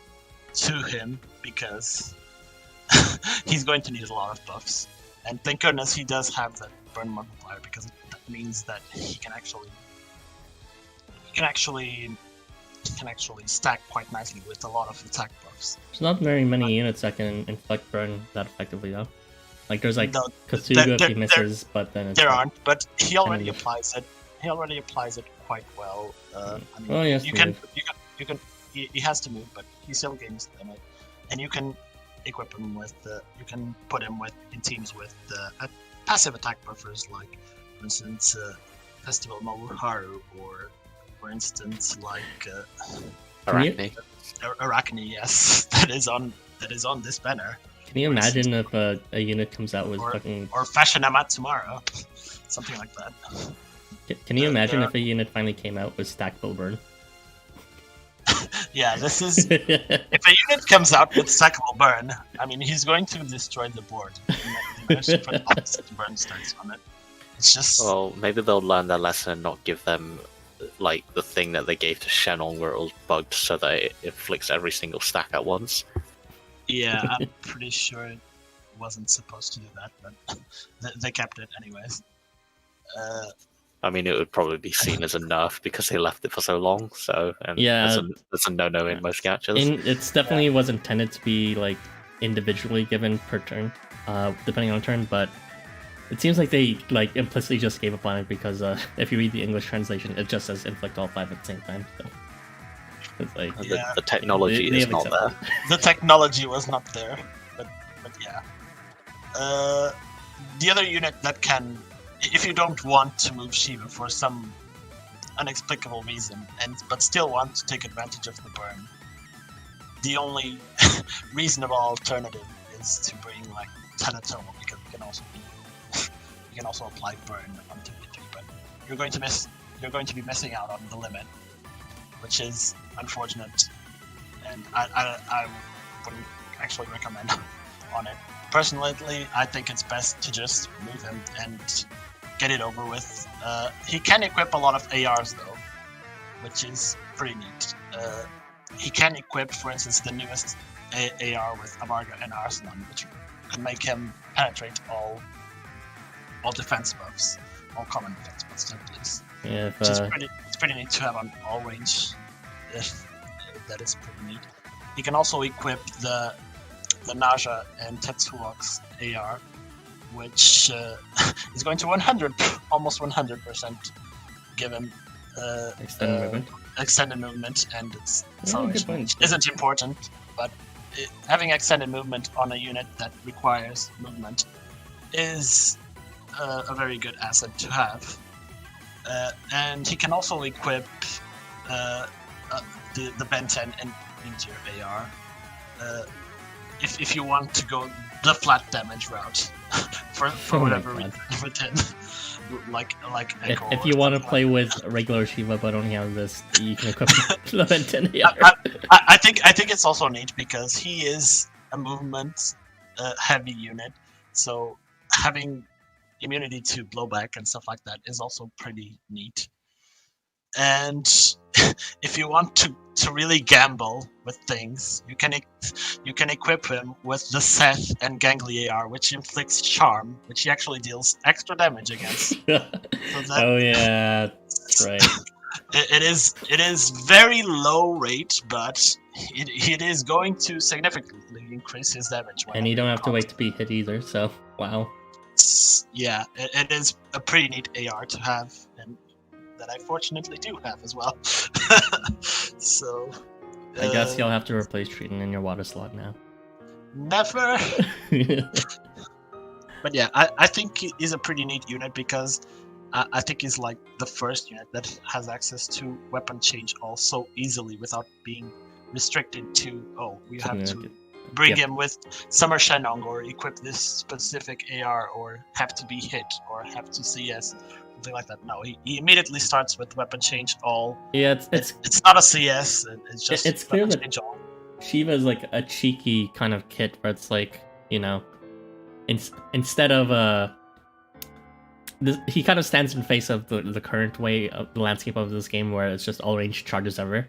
to him, because he's going to need a lot of buffs. And thank goodness he does have that burn multiplier, because that means that he can actually stack quite nicely with a lot of attack buffs. There's not very many units that can inflict burn that effectively though. Like there's like No, Kasuga if he misses, but then it's There like- aren't, but he already Kind of. applies it. He already applies it quite well. I mean, Well, he has you to can, move. you can. He has to move, but he still gains damage, and you can equip him with you can put him in teams with passive attack buffers, like for instance Festival Maruharu, or for instance like Arachne. Arachne. Yes, that is on this banner. Can you imagine if a unit comes out with Or- fucking... Or Fashion Amatsumara, something like that. Can you imagine there if a unit finally came out with stackable burn? Yeah, this is. If a unit comes out with stackable burn, I mean, he's going to destroy the board. He managed to put lots of burn stats on it. It's just. Well, maybe they'll learn their lesson and not give them like the thing that they gave to Shenlong, where it was bugged so that it inflicts every single stack at once. Yeah, I'm pretty sure it wasn't supposed to do that, but they kept it anyways. I mean, it would probably be seen as a nerf because they left it for so long. So, and Yeah. that's a no-no in most gachas. It's definitely was intended to be like individually given per turn, depending on turn, but it seems like they like implicitly just gave up on it because if you read the English translation, it just says inflict all 5 at the same time. So it's like Yeah. The technology They is have not there. accepted. The technology was not there, but yeah. The other unit that can, if you don't want to move Shiva for some inexplicable reason, but still want to take advantage of the burn, the only reasonable alternative is to bring like Tajikarao, because you can also apply burn on 2v3, but you're going to be missing out on the limit, which is unfortunate, and I wouldn't actually recommend on it. Personally, I think it's best to just move him and get it over with. He can equip a lot of ARs though, which is pretty neat. He can equip, for instance, the newest AR with Amarga and Arsenal, which can make him penetrate all defense buffs, all common defense buffs at least. yeah, Which is pretty neat to have on all range. That is pretty neat. He can also equip the Naja and Tetsuok's AR, which is going to almost 100% give him extended movement. extended movement, and its Yeah, acceleration, good point. which isn't important, but having extended movement on a unit that requires movement is a very good asset to have. And he can also equip the Ben 10 into your AR. If you want to go the flat damage route for Oh my whatever God. reason with him, like Echo If or you want to something play like with regular Shiva but only have this, you can equip the Benton. I think it's also neat because he is a movement heavy unit, so having immunity to blowback and stuff like that is also pretty neat. And if you want to really gamble with things, you can equip him with the Seth and Gangly AR, which inflicts charm, which he actually deals extra damage against. Oh yeah, that's right. It is very low rate, but it is going to significantly increase his damage. And you don't have to wait to be hit either. So wow. Yeah, it is a pretty neat AR to have, and that I fortunately do have as well. So I guess you'll have to replace Triton in your water slot now. never. But yeah, I think he's a pretty neat unit because I think he's like the first unit that has access to weapon change all so easily without being restricted to, oh, we have to bring him with Summer Shenong or equip this specific AR or have to be hit or have to CS, something like that. No, he immediately starts with weapon change all. Yeah, it's not a CS. It's just it's clear that change all. Shiva is like a cheeky kind of kit where it's like, you know, instead of he kind of stands in face of the current way of the landscape of this game where it's just all range charges ever.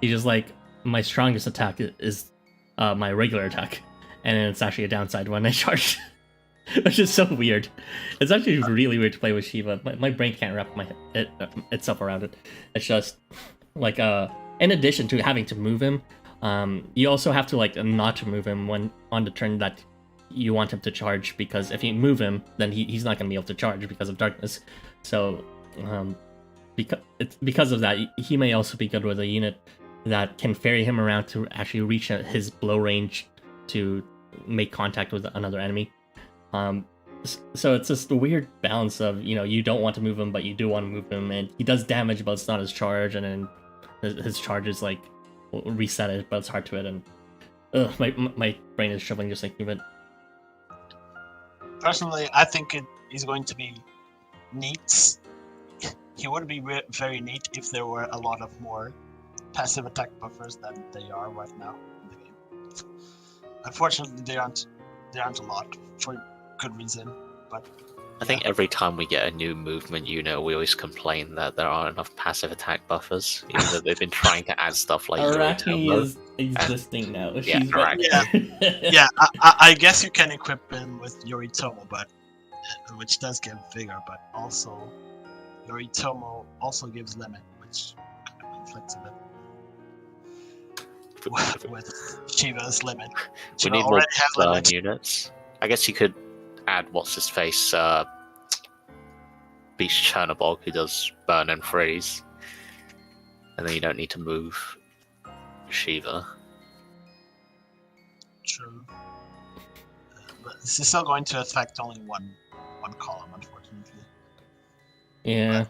He's just like, my strongest attack is my regular attack, and then it's actually a downside when I charge. Which is so weird. It's actually really weird to play with Shiva. My brain can't wrap itself around it. It's just like in addition to having to move him, you also have to like not to move him when on the turn that you want him to charge, because if you move him, then he's not going to be able to charge because of darkness. So because of that, he may also be good with a unit that can ferry him around to actually reach his blow range to make contact with another enemy. So it's just a weird balance of, you know, you don't want to move him, but you do want to move him, and he does damage, but it's not his charge, and then his charge is like reset it, but it's hard to hit, and my brain is shriveling just thinking of it. Personally, I think is going to be neat. He would be very neat if there were a lot of more passive attack buffers than they are right now in the game. Unfortunately, they aren't a lot for good reason. But I think every time we get a new movement unit, we always complain that there aren't enough passive attack buffers, even though they've been trying to add stuff like Arachne is existing now. Yeah, Arachne. Yeah, I guess you can equip him with Yoritomo, but which does give vigor, but also Yoritomo also gives limit, which kind of conflicts a bit with Shiva's limit. We need more burn units. I guess you could add what's his face, Beast Chernobog, who does burn and freeze, and then you don't need to move Shiva. True, but this is still going to affect only one column, unfortunately. Yeah.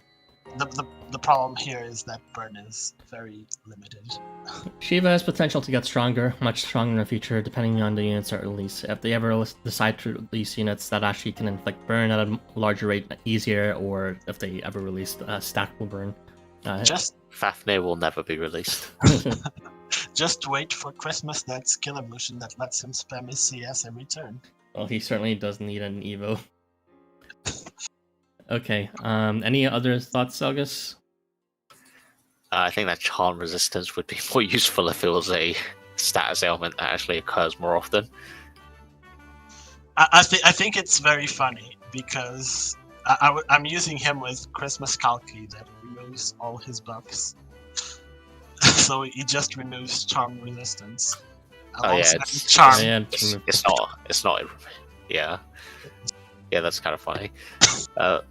But the problem here is that burn is very limited. Shiva has potential to get stronger, much stronger in the future, depending on the units that release. If they ever decide to release units that actually can inflict burn at a larger rate easier, or if they ever release stackable burn. Fafnir will never be released. Just wait for Christmas that skill evolution that lets him spam his CS every turn. Well, he certainly does need an Evo. Okay, any other thoughts, August? I think that charm resistance would be more useful if it was a status ailment that actually occurs more often. I think it's very funny because I'm using him with Christmas Kalki that removes all his buffs. So he just removes charm resistance. Charm. It's not. Yeah. Yeah, that's kind of funny.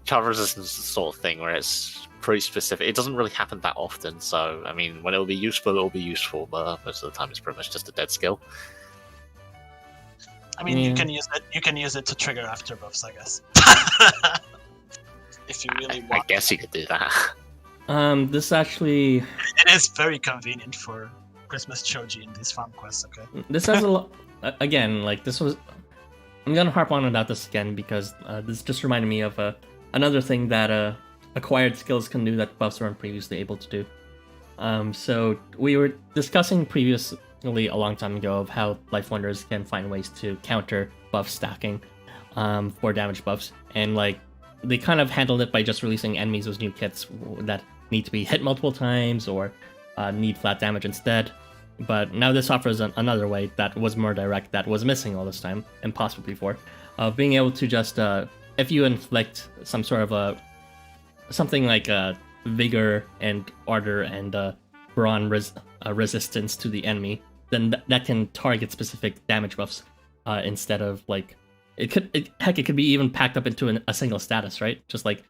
Charm resistance is the sort of thing where it's pretty specific. It doesn't really happen that often, so I mean, when it'll be useful, but most of the time it's pretty much just a dead skill. I mean, you can use it. You can use it to trigger after buffs, I guess. If you really want. I guess you could do that. This actually. It is very convenient for Christmas Choji in these farm quests. Okay. This has a lot. Again, like this was. I'm gonna harp on about this again because this just reminded me of another thing that acquired skills can do that buffs weren't previously able to do. So we were discussing previously a long time ago of how LifeWonders can find ways to counter buff stacking for damage buffs, and like they kind of handled it by just releasing enemies with new kits that need to be hit multiple times or need flat damage instead. But now this offers another way that was more direct, that was missing all this time, and possibly before, of being able to just, if you inflict some sort of something like vigor and ardor and brawn resistance to the enemy, then that can target specific damage buffs instead of like it could be even packed up into a single status, right? Just like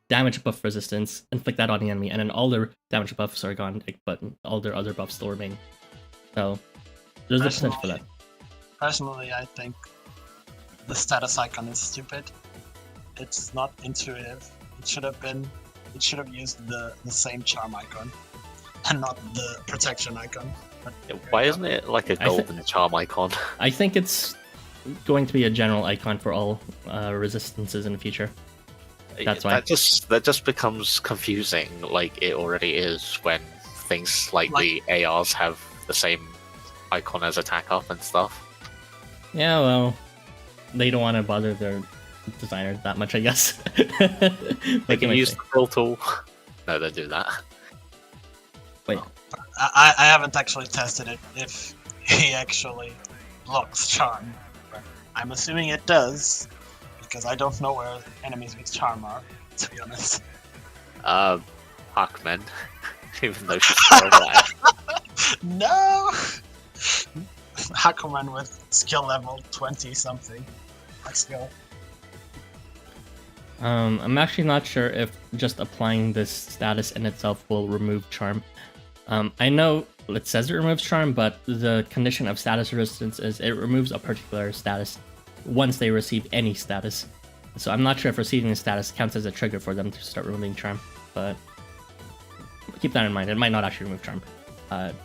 damage buff resistance, inflict that on the enemy, and then all their damage buffs are gone, but all their other buffs still remain. So there's the potential for that. Personally, I think the status icon is stupid. It's not intuitive. It should have used the same charm icon. and not the protection icon. But Why isn't it like a golden charm icon? I think it's going to be a general icon for all resistances in the future. That's why. That just becomes confusing, like it already is when things like the ARs have the same icon as attack up and stuff. Yeah, well, they don't want to bother their designers that much, I guess. They can use the fill tool. No, they do that. Wait. I haven't actually tested it if he actually blocks charm. But I'm assuming it does, because I don't know where enemies with charm are, to be honest. Hackman. Even though she's so bad. No! Hakuman with skill level 20 something. Let's go. I'm actually not sure if just applying this status in itself will remove charm. I know it says it removes charm, but the condition of status resistance is it removes a particular status once they receive any status. So I'm not sure if receiving a status counts as a trigger for them to start removing charm, but keep that in mind. It might not actually remove charm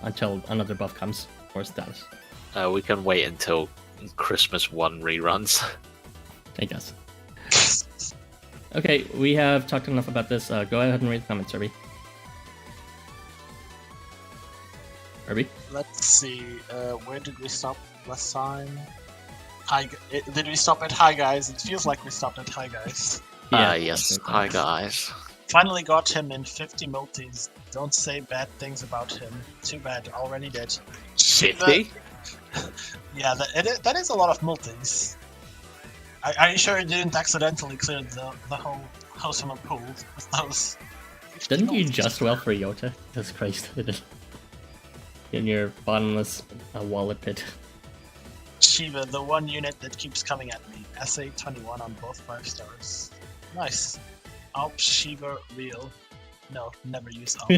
until another buff comes for status. We can wait until Christmas 1 reruns. I guess. Okay, we have talked enough about this. Go ahead and read the comments, Irby. Irby? Let's see, where did we stop last time? Did we stop at hi guys? It feels like we stopped at hi guys. Yes. Hi guys. Finally got him in 50 multis. Don't say bad things about him. Too bad, already did. 50? Yeah, that is a lot of multis. Are you sure you didn't accidentally clear the whole Housamo pool with those? Didn't you just well for Yota? Jesus Christ. In your bottomless wallet pit. Shiva, the one unit that keeps coming at me. SA 21 on both 5 stars. Nice. Alp Shiva real. No, never use Alp.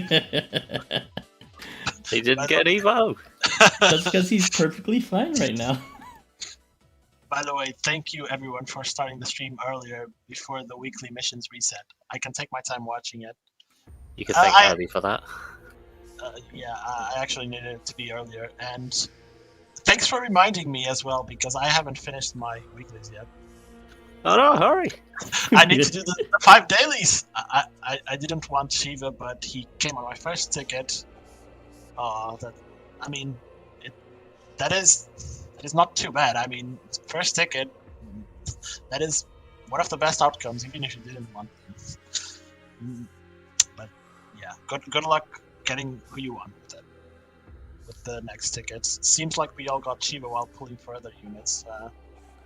He didn't get Evo. That's because he's perfectly fine right now. By the way, thank you everyone for starting the stream earlier before the weekly missions reset. I can take my time watching it. You can thank Herbie for that. Yeah, I actually needed it to be earlier, and thanks for reminding me as well, because I haven't finished my weeklies yet. Oh no, hurry! I need to do the 5 dailies! I didn't want Shiva, but he came on my first ticket. That is not too bad. I mean, first ticket, that is one of the best outcomes, even if you didn't want them. But yeah, good luck getting who you want with the next tickets. Seems like we all got Shiva while pulling for other units.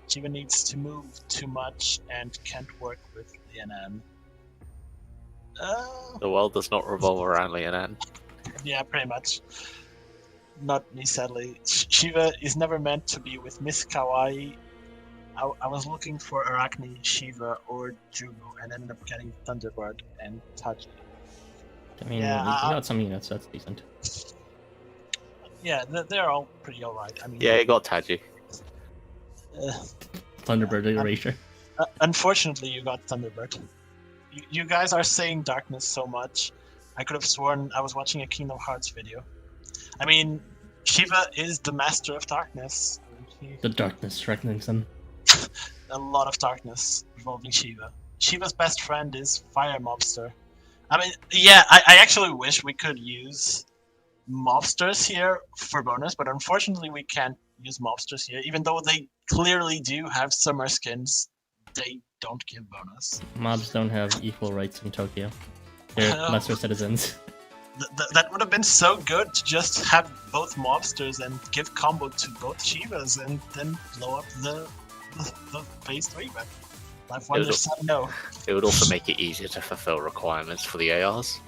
Shiva needs to move too much and can't work with Lianan. The world does not revolve around Lianan. Yeah, pretty much. Not me, sadly. Shiva is never meant to be with Miss Kawaii. I was looking for Arachne, Shiva, or Jugo, and ended up getting Thunderbird and Taji. I mean, yeah, you got some units, that's decent. Yeah, they're all pretty alright. I mean, yeah, you got Taji. Thunderbird erasure. Unfortunately, you got Thunderbird. You guys are saying darkness so much. I could have sworn I was watching a Kingdom Hearts video. I mean, Shiva is the master of darkness. The darkness threatens them. A lot of darkness involving Shiva. Shiva's best friend is Fire Mobster. I mean, yeah, I actually wish we could use mobsters here for bonus, but unfortunately we can't use mobsters here. Even though they clearly do have summer skins, they don't give bonus. Mobs don't have equal rights in Tokyo. They're lesser citizens. That would have been so good to just have both mobsters and give combo to both Shivas and then blow up the phase 3, but LifeWonders said no. It would also make it easier to fulfill requirements for the ARs.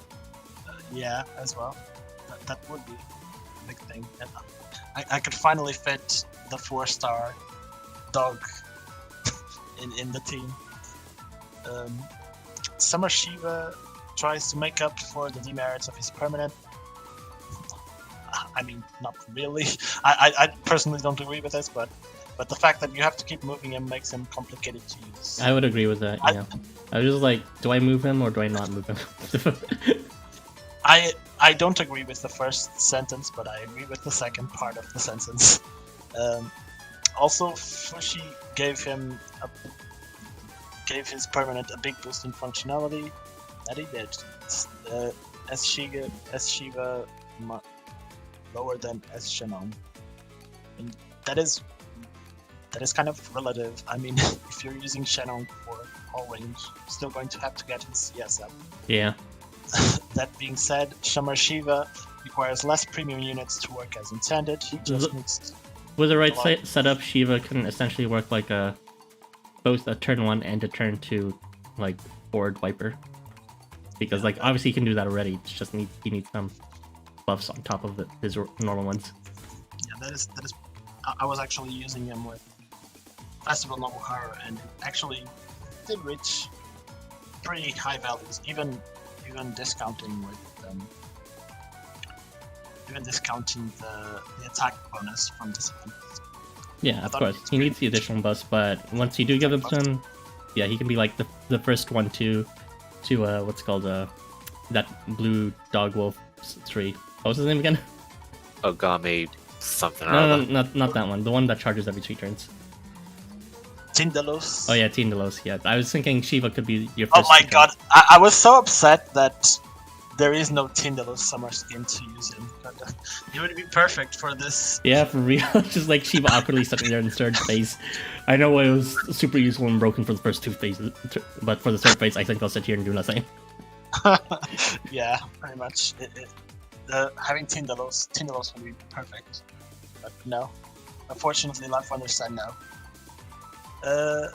Yeah, as well. That would be a big thing. And I could finally fit the 4-star dog in the team. Summer Shiva tries to make up for the demerits of his permanent. I mean, not really. I personally don't agree with this, but the fact that you have to keep moving him makes him complicated to use. I would agree with that, yeah. I was just like, do I move him or do I not move him? I don't agree with the first sentence, but I agree with the second part of the sentence. Also, Fushi gave his permanent a big boost in functionality. That he did. S Shiva lower than S Shannon. And that is kind of relative. I mean, if you're using Shannon for all range, you're still going to have to get his CS up. Yeah. That being said, Shamar Shiva requires less premium units to work as intended. He just needs with the right setup, Shiva can essentially work like both a turn 1 and a turn 2 like forward wiper. Because like obviously he can do that already. It's just he needs some buffs on top of his normal ones. Yeah, that is. I was actually using him with Festival Nobuharu, and it actually did reach pretty high values, even discounting with the attack bonus from Discipline. Yeah, of course. He needs the additional buffs, but once you do give it to him, yeah, he can be like the first one to what's called that blue dog wolf tree. What was his name again? Ogami something. No, not that one. The one that charges every 3 turns. Tindalos. Oh yeah, Tindalos. Yeah, I was thinking Shiva could be your first. Oh my god, I was so upset that there is no Tindalos summer skin to use him. He would be perfect for this. Yeah, for real. Just like Shiva awkwardly sitting there in third phase. I know it was super useful and broken for the first 2 phases, but for the third phase, I think I'll sit here and do nothing. Yeah, pretty much. Having Tindalos would be perfect, but no. Unfortunately, LifeWonders said no. To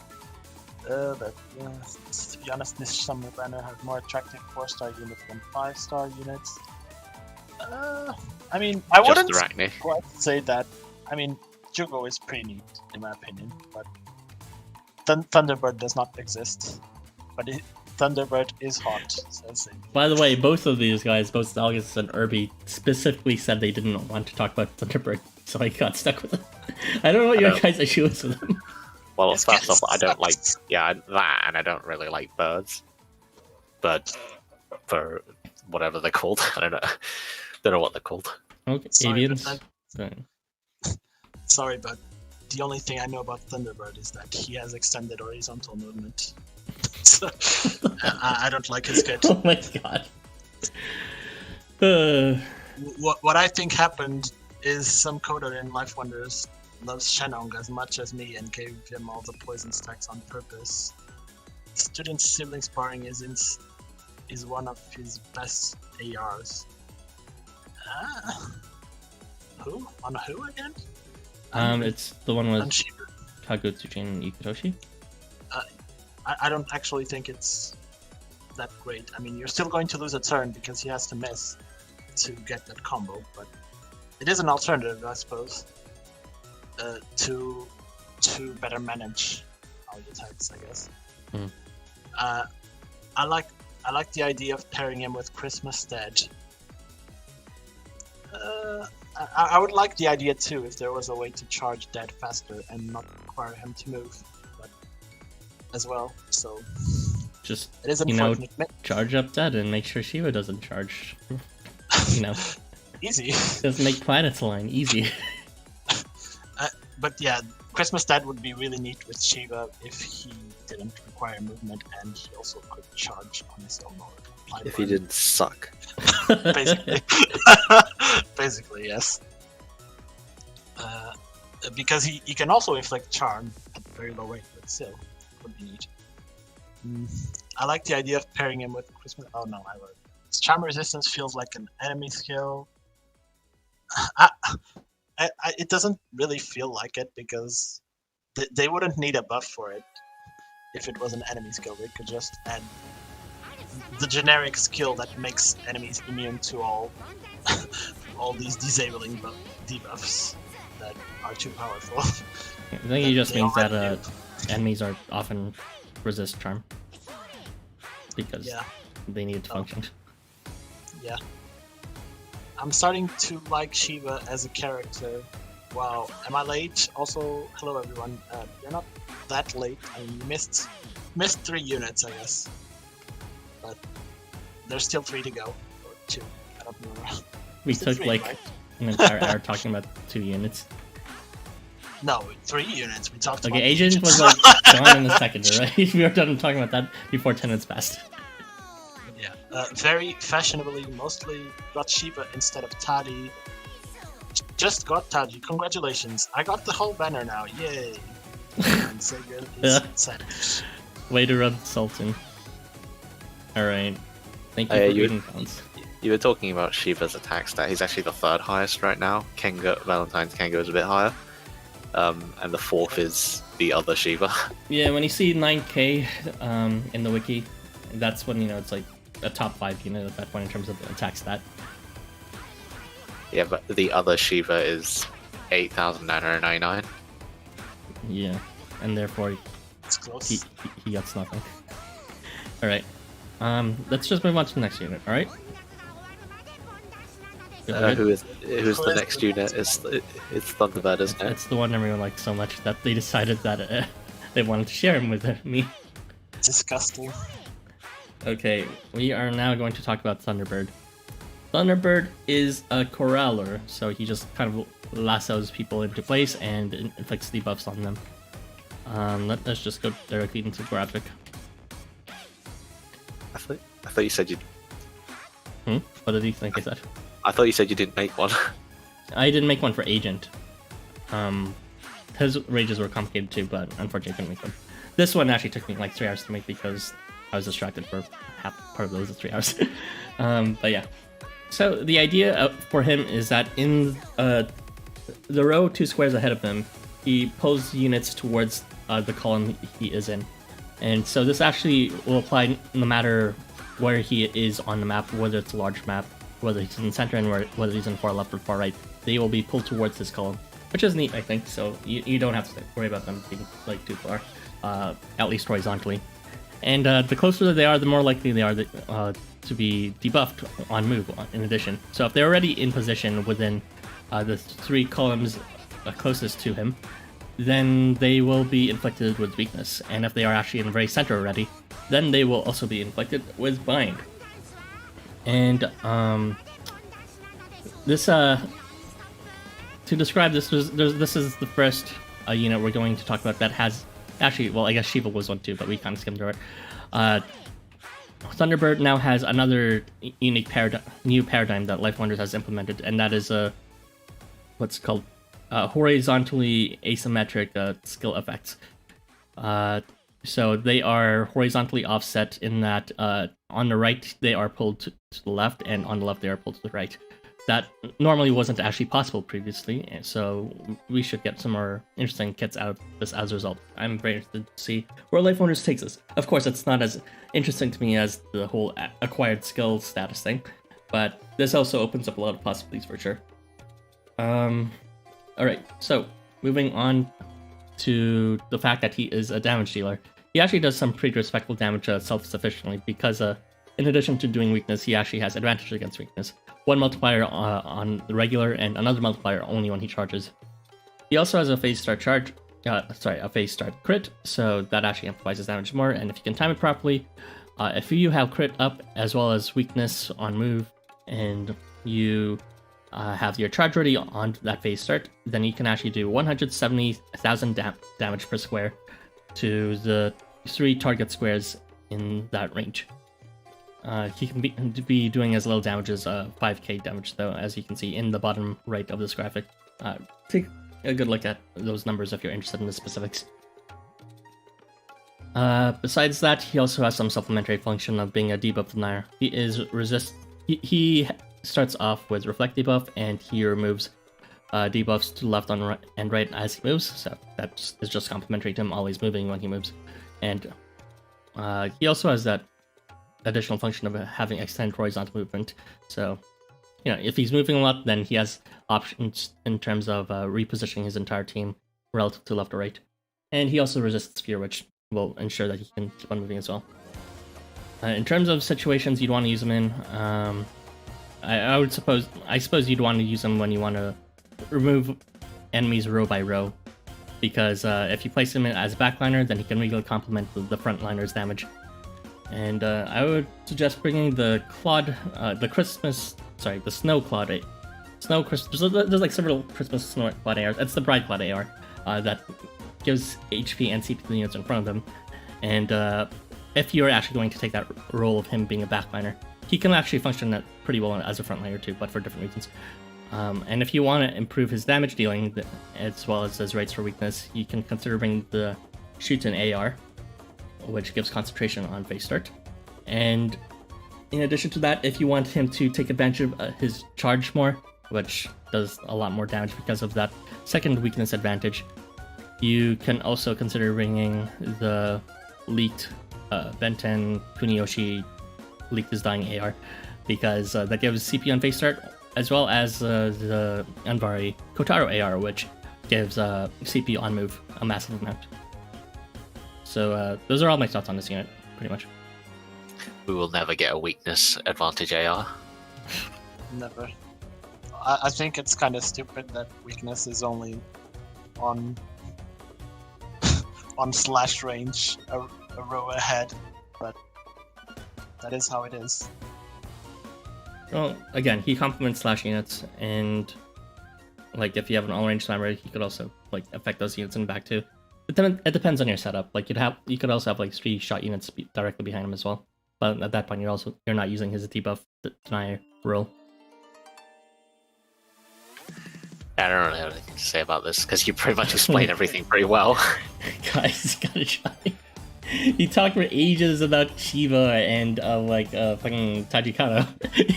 be honest, this summer banner has more attractive 4-star units than 5-star units. I mean, I wouldn't quite say that. I mean, Jugo is pretty neat, in my opinion, but Thunderbird does not exist. But Thunderbird is hot, says it. By the way, both of these guys, both Zalgus and Irby, specifically said they didn't want to talk about Thunderbird, so I got stuck with them. I don't know what your guys' issue is with them. Well, first off, I don't like that, and I don't really like birds. But for whatever they're called, I don't know what they're called. Okay, avians. Sorry, but the only thing I know about Thunderbird is that he has extended horizontal movement. So, I don't like his kit. Oh my god. What I think happened is some coder in LifeWonders loves Shenong as much as me and gave him all the poison stacks on purpose. Student sibling sparring is one of his best ARs. Who? On who again? It's the one with Shiva. Kagutsuchi and Ikutoshi. I don't actually think it's that great. I mean, you're still going to lose a turn because he has to miss to get that combo, but it is an alternative, I suppose, to better manage our attacks, I guess. I like the idea of pairing him with Christmas Dead. I would like the idea too if there was a way to charge Dead faster and not require him to move, but as well. So just it is unfortunate. Charge up Dead and make sure Shiva doesn't charge. Easy. Just make planets align easy. But yeah, Christmas Dead would be really neat with Shiva if he didn't require movement and he also could charge on his own. If he didn't suck. Basically. Basically, yes. Because he can also inflict charm at a very low rate, but still, would be neat. I like the idea of pairing him with Christmas. Oh no, I wrote. His charm resistance feels like an enemy skill. It doesn't really feel like it because they wouldn't need a buff for it if it was an enemy skill. They could just add the generic skill that makes enemies immune to all these disabling debuffs that are too powerful. I think it just means that enemies are often resist charm because they need it to function. Yeah. I'm starting to like Shiva as a character. Wow, am I late? Also, hello everyone. You're not that late. I mean, you missed 3 units, I guess. But there's still 3 to go, or 2. I We took like an entire hour talking about 2 units. No, 3 units. We talked about Okay, Agent was like gone in a second, right? We were done talking about that before 10 minutes passed. Yeah, very fashionably, mostly got Shiva instead of Tadi. Just got Taji. Congratulations! I got the whole banner now. Yay! And Sega is savage. Way to rub salt in. Alright. Thank you for reading comments. You were talking about Shiva's attack stat. He's actually the 3rd highest right now. Valentine's Kengo is a bit higher. And the 4th is the other Shiva. Yeah, when you see 9k in the wiki, that's when, you know, it's like a top 5 unit at that point in terms of attack stat. Yeah, but the other Shiva is 8,999. Yeah, and therefore It's close. he gets nothing. Alright, let's just move on to the next unit, alright? Who's the next unit? It's Thunderbird, isn't it? It's the one everyone liked so much that they decided that they wanted to share him with me. Disgusting. Okay, we are now going to talk about Thunderbird. Thunderbird is a corraler, so he just kind of lassos people into place and inflicts debuffs on them. Let's just go directly into the graphic. I thought you said you. What did you think I said? I thought you said you didn't make one. I didn't make one for Agent. His rages were complicated too, but unfortunately I couldn't make them. This one actually took me like 3 hours to make because I was distracted for part of those 3 hours. But yeah. So the idea for him is that in the row 2 squares ahead of him, he pulls units towards the column he is in. And so this actually will apply no matter where he is on the map, whether it's a large map, whether he's in the center, and whether he's in far left or far right. They will be pulled towards this column, which is neat, I think. So you don't have to worry about them being like too far, at least horizontally. And the closer they are, the more likely they are to be debuffed on move, in addition. So if they're already in position within the 3 columns closest to him, then they will be inflicted with weakness. And if they are actually in the very center already, then they will also be inflicted with bind. And this to describe this, this is the first unit we're going to talk about that has actually, well, I guess Shiva was one too, but we kind of skimmed over it. Thunderbird now has another unique new paradigm that LifeWonders has implemented, and that is what's called horizontally asymmetric skill effects. So they are horizontally offset in that on the right they are pulled to the left, and on the left they are pulled to the right. That normally wasn't actually possible previously, and so we should get some more interesting kits out of this as a result. I'm very interested to see where LifeWonders takes us. Of course, it's not as interesting to me as the whole acquired skill status thing, but this also opens up a lot of possibilities for sure. Alright, so moving on to the fact that he is a damage dealer. He actually does some pretty respectful damage self-sufficiently because in addition to doing weakness, he actually has advantage against weakness. One multiplier on the regular and another multiplier only when he charges. He also has a phase start charge, a phase start crit, so that actually amplifies his damage more, and if you can time it properly, if you have crit up as well as weakness on move, and you have your charge ready on that phase start, then you can actually do 170,000 damage per square to the 3 target squares in that range. He can be doing as little damage as 5k damage, though, as you can see in the bottom right of this graphic. Take a good look at those numbers if you're interested in the specifics. Besides that, he also has some supplementary function of being a debuff denier. He is He starts off with reflect debuff, and he removes debuffs to left and right as he moves, so that is just complementary to him always moving when he moves. And he also has that additional function of having extended horizontal movement, so you know, if he's moving a lot, then he has options in terms of repositioning his entire team relative to left or right. And he also resists fear, which will ensure that he can keep on moving as well. In terms of situations you'd want to use him in, I suppose you'd want to use him when you want to remove enemies row by row, because if you place him in as a backliner, then he can really complement the frontliner's damage. And I would suggest bringing the Christmas the Snow Cloud Snow Christmas. There's like several Christmas Snow Cloud ARs. It's the Bright Cloud AR that gives HP and CP to the units in front of them. And if you're actually going to take that role of him being a backliner, he can actually function that pretty well as a frontliner too, but for different reasons. And if you want to improve his damage dealing as well as his rates for weakness, you can consider bringing the Shuten AR, which gives concentration on face start. And in addition to that, if you want him to take advantage of his charge more, which does a lot more damage because of that second weakness advantage, you can also consider bringing the leaked Benten Kuniyoshi Leaked is Dying AR, because that gives CP on face start, as well as the Anvari Kotaro AR, which gives CP on move a massive amount. So those are all my thoughts on this unit, pretty much. We will never get a weakness advantage AR. Never. I think it's kind of stupid that weakness is only on on slash range a row ahead, but that is how it is. Well, again, he complements slash units, and like if you have an all range slammer, he could also like affect those units in the back too. It depends on your setup. Like you could also have like 3 shot units directly behind him as well. But at that point, you're not using his debuff denier role. I don't really have anything to say about this because you pretty much explained everything pretty well. Guys, gotta try. He talked for ages about Shiva and fucking Tajikarao.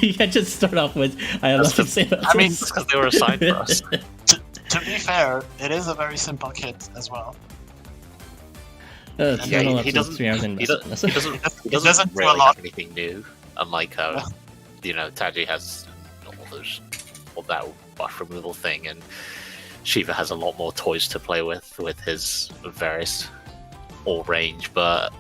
You can't just start off with I have nothing to say about I mean, this. because they were assigned for us. To be fair, it is a very simple kit as well. He doesn't really do a have lot. anything new, unlike Taji has all that buff removal thing, and Shiva has a lot more toys to play with his various all range. But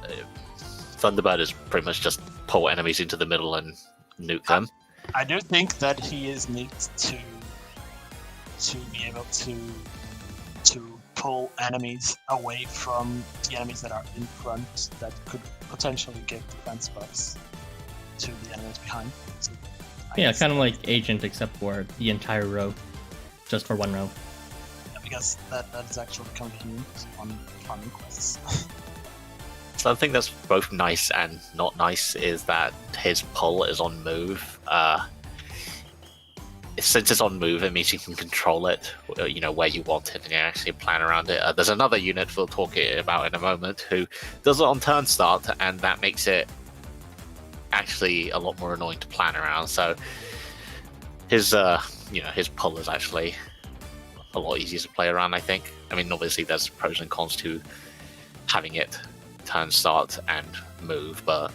Thunderbird is pretty much just pull enemies into the middle and nuke them. I do think that he is neat to be able to pull enemies away from the enemies that are in front that could potentially give defense buffs to the enemies behind. So yeah, kind of like Agent, except for the entire row, just for one row. Yeah, because that is actually convenient on farming quests. Something that's both nice and not nice is that his pull is on move. Since it's on move, it means you can control it, where you want it, and you actually plan around it. There's another unit we'll talk about in a moment who does it on turn start, and that makes it actually a lot more annoying to plan around. So his pull is actually a lot easier to play around, I think. I mean, obviously there's pros and cons to having it turn start and move, but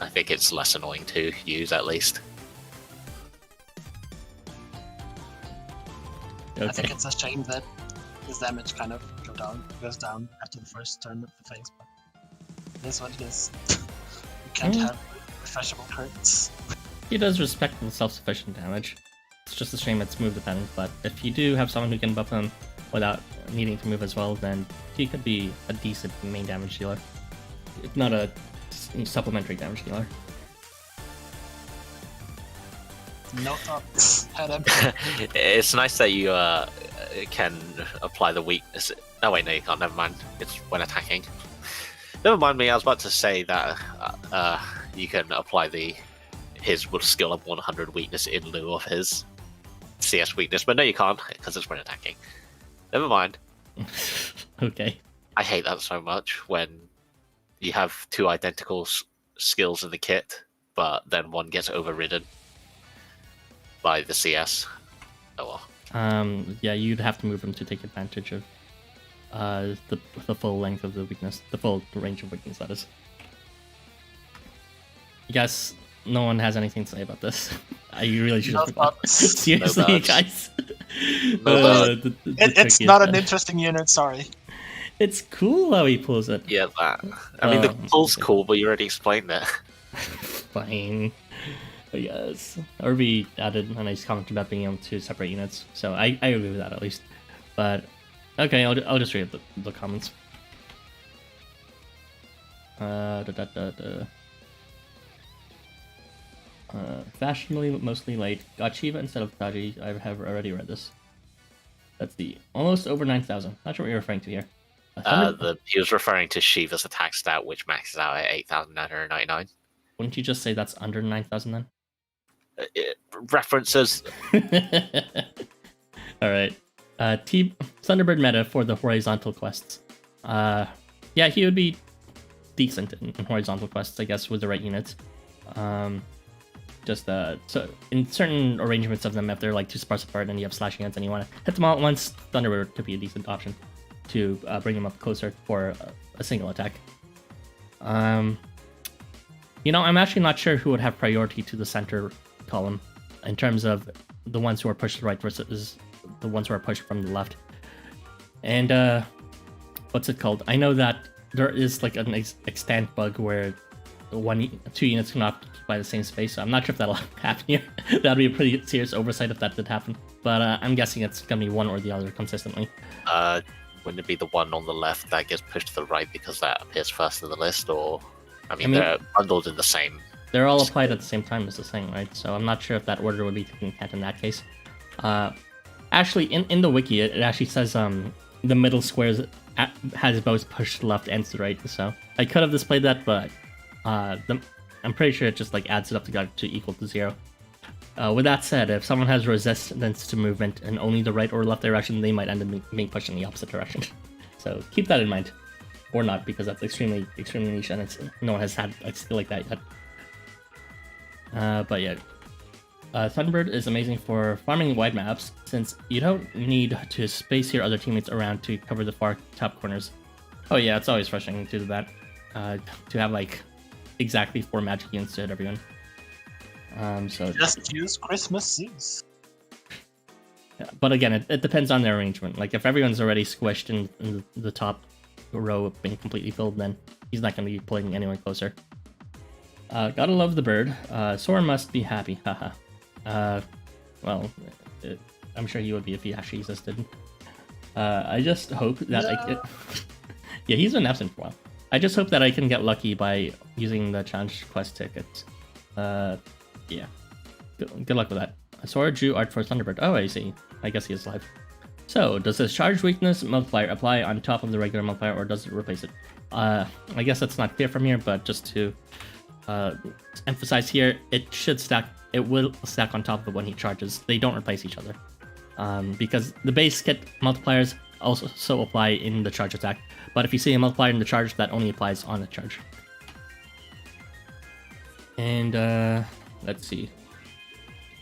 I think it's less annoying to use, at least. Okay. I think it's a shame that his damage kind of goes down after the first turn of the phase, but it is what it is. You can't have refreshable crits. He does respect the self-sufficient damage. It's just a shame it's move dependent, but if you do have someone who can buff him without needing to move as well, then he could be a decent main damage dealer, if not a supplementary damage dealer. No thoughts. Head empty. It's nice that you can apply the weakness. Oh wait, no, you can't. Never mind. It's when attacking. Never mind me. I was about to say that you can apply his skill of 100 weakness in lieu of his CS weakness, but no, you can't because it's when attacking. Never mind. Okay. I hate that so much when you have 2 identical skills in the kit, but then one gets overridden by the CS. Oh well. Yeah, you'd have to move him to take advantage of the full length of the weakness, the full range of weakness, that is. I guess no one has anything to say about this. I really should have. Seriously, No guys. It's not an interesting unit, sorry. It's cool how he pulls it. Yeah, that. I mean, the pull's cool, but you already explained it. Fine. But yes. Irby added a nice comment about being able to separate units, so I agree with that at least. But okay, I'll just read the comments. Fashionably, mostly late. Got Shiva instead of Taji. I have already read this. That's the almost over 9,000. Not sure what you're referring to here. He was referring to Shiva's attack stat, which maxes out at 8,999. Wouldn't you just say that's under 9,000 then? References. Alright. Thunderbird meta for the horizontal quests. Yeah, he would be decent in horizontal quests, I guess, with the right units. So in certain arrangements of them, if they're like too sparse apart and you have slashing heads and you want to hit them all at once, Thunderbird could be a decent option to bring them up closer for a single attack. I'm actually not sure who would have priority to the center column in terms of the ones who are pushed to the right versus the ones who are pushed from the left. And what's it called? I know that there is like an extant bug where two units can occupy the same space, so I'm not sure if that'll happen here. That'd be a pretty serious oversight if that did happen. But I'm guessing it's gonna be one or the other consistently. Wouldn't it be the one on the left that gets pushed to the right because that appears first in the list, or I mean they're bundled in the same. They're all applied at the same time, is the thing, right? So I'm not sure if that order would be taken into account in that case. Actually, in the wiki, it actually says the middle squares has both pushed to the left and to the right. So I could have displayed that, but I'm pretty sure it just like adds it up to equal to 0. With that said, if someone has resistance to movement in only the right or left direction, they might end up being pushed in the opposite direction. So keep that in mind, or not, because that's extremely niche, and no one has had a skill like that yet. But yeah, Thunderbird is amazing for farming wide maps, since you don't need to space your other teammates around to cover the far top corners. Oh yeah, it's always frustrating to do that, to have like exactly 4 magic units to hit everyone. So just use Christmas seeds. Yeah, but again, it depends on their arrangement. Like if everyone's already squished in the top row being completely filled, then he's not going to be pulling anyone closer. Gotta love the bird. Sora must be happy, haha. Well, I'm sure he would be if he actually existed. I just hope that yeah, he's been absent for a while. I just hope that I can get lucky by using the challenge quest tickets. Yeah. Good luck with that. Sora drew art for Thunderbird. Oh, I see. I guess he is live. So, does this charge weakness multiplier apply on top of the regular multiplier, or does it replace it? I guess that's not clear from here, but just to emphasize here, it will stack on top of it when he charges. They don't replace each other. Because the base kit multipliers also apply in the charge attack, but if you see a multiplier in the charge, that only applies on the charge. And let's see.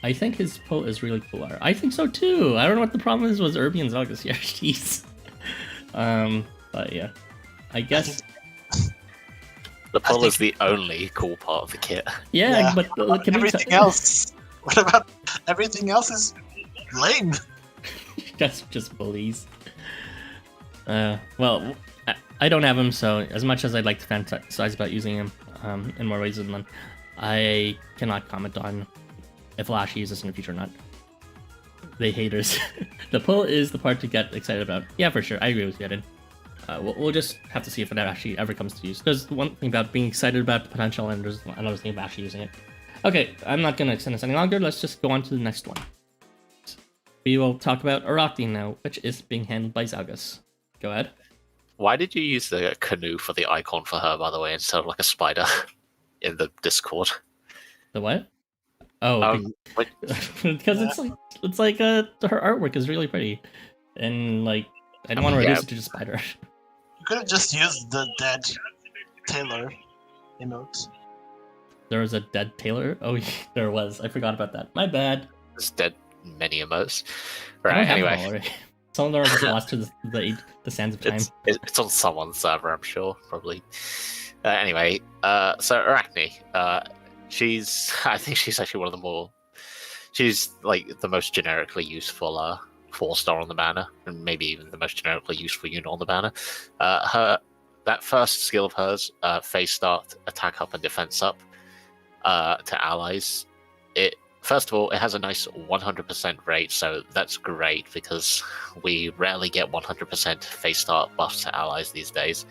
I think his pull is really cool. I think so too. I don't know what the problem is with Irby and Zelgus here. Jeez. But yeah, I guess the pull is the only cool part of the kit. Yeah. But everything else. What about everything else? Is lame. That's just bullies. Well, I don't have him, so as much as I'd like to fantasize about using him in more ways than one, I cannot comment on if Lashy uses this in the future or not. They haters. The pull is the part to get excited about. Yeah, for sure. I agree with you, Eden. We'll just have to see if it actually ever comes to use. There's one thing about being excited about the potential, and there's another thing about actually using it. Okay, I'm not going to extend this any longer. Let's just go on to the next one. We will talk about Arachne now, which is being handled by Zelgus. Go ahead. Why did you use the canoe for the icon for her, by the way, instead of like a spider in the Discord? The what? Oh, because it's like her artwork is really pretty, and like I don't want to reduce it to just spider. You could have just used the dead Taylor emote. There was a dead Taylor? Oh, there was. I forgot about that. My bad. There's dead many emotes. Right, anyway. Some of them are just lost to the sands of time. It's on someone's server, I'm sure, probably. Anyway, so Arachne, I think she's actually one of the more... She's like the most generically useful 4-star on the banner, and maybe even the most generically useful unit on the banner. That first skill of hers, phase start, attack up and defense up, to allies. First of all, it has a nice 100% rate, so that's great because we rarely get 100% phase start buffs to allies these days.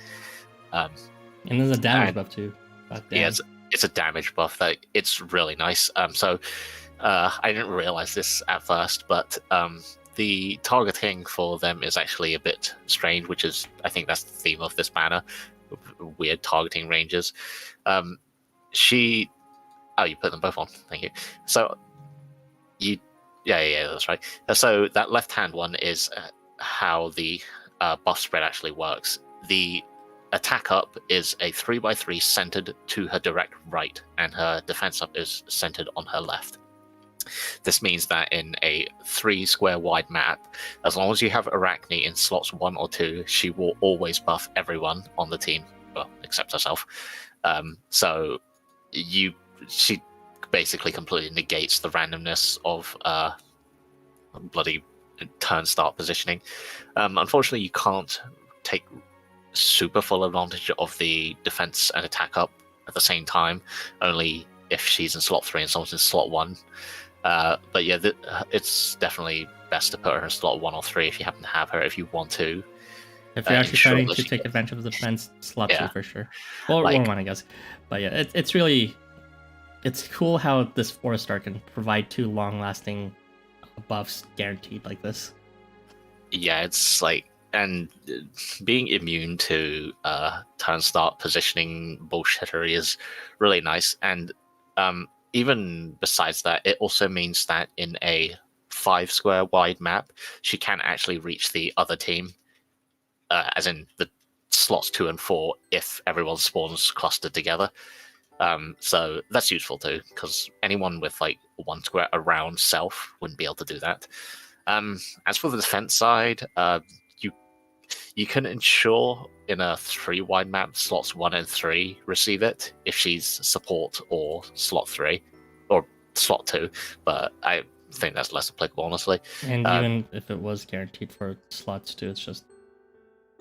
And there's a damage buff too. Yeah, it's a damage buff that it's really nice. So I didn't realize this at first, but the targeting for them is actually a bit strange, which is, I think that's the theme of this banner, weird targeting ranges. Oh, you put them both on. Thank you. So yeah, that's right. So that left-hand one is how the buff spread actually works. The attack up is a 3x3 centered to her direct right, and her defense up is centered on her left. This means that in a 3 square wide map, as long as you have Arachne in slots 1 or 2, she will always buff everyone on the team, well, except herself. So she basically completely negates the randomness of bloody turn start positioning. Unfortunately, you can't take super full advantage of the defense and attack up at the same time, only if she's in slot 3 and someone's in slot 1. But yeah, it's definitely best to put her in slot 1 or 3 if you happen to have her, if you want to. If you're actually trying to take advantage of the defense, slot 2 for sure. Or 1, I guess. But yeah, it's cool how this 4-star can provide 2 long-lasting buffs guaranteed like this. Yeah, it's like, and being immune to turn start positioning bullshittery is really nice. And even besides that, it also means that in a 5 square wide map, she can actually reach the other team, as in the slots 2 and 4, if everyone spawns clustered together. So that's useful too, because anyone with like 1 square around self wouldn't be able to do that. As for the defense side, you can ensure in a 3 wide map slots 1 and 3 receive it if she's support or slot 3 or slot 2, but I think that's less applicable, honestly. And even if it was guaranteed for slots 2, it's just,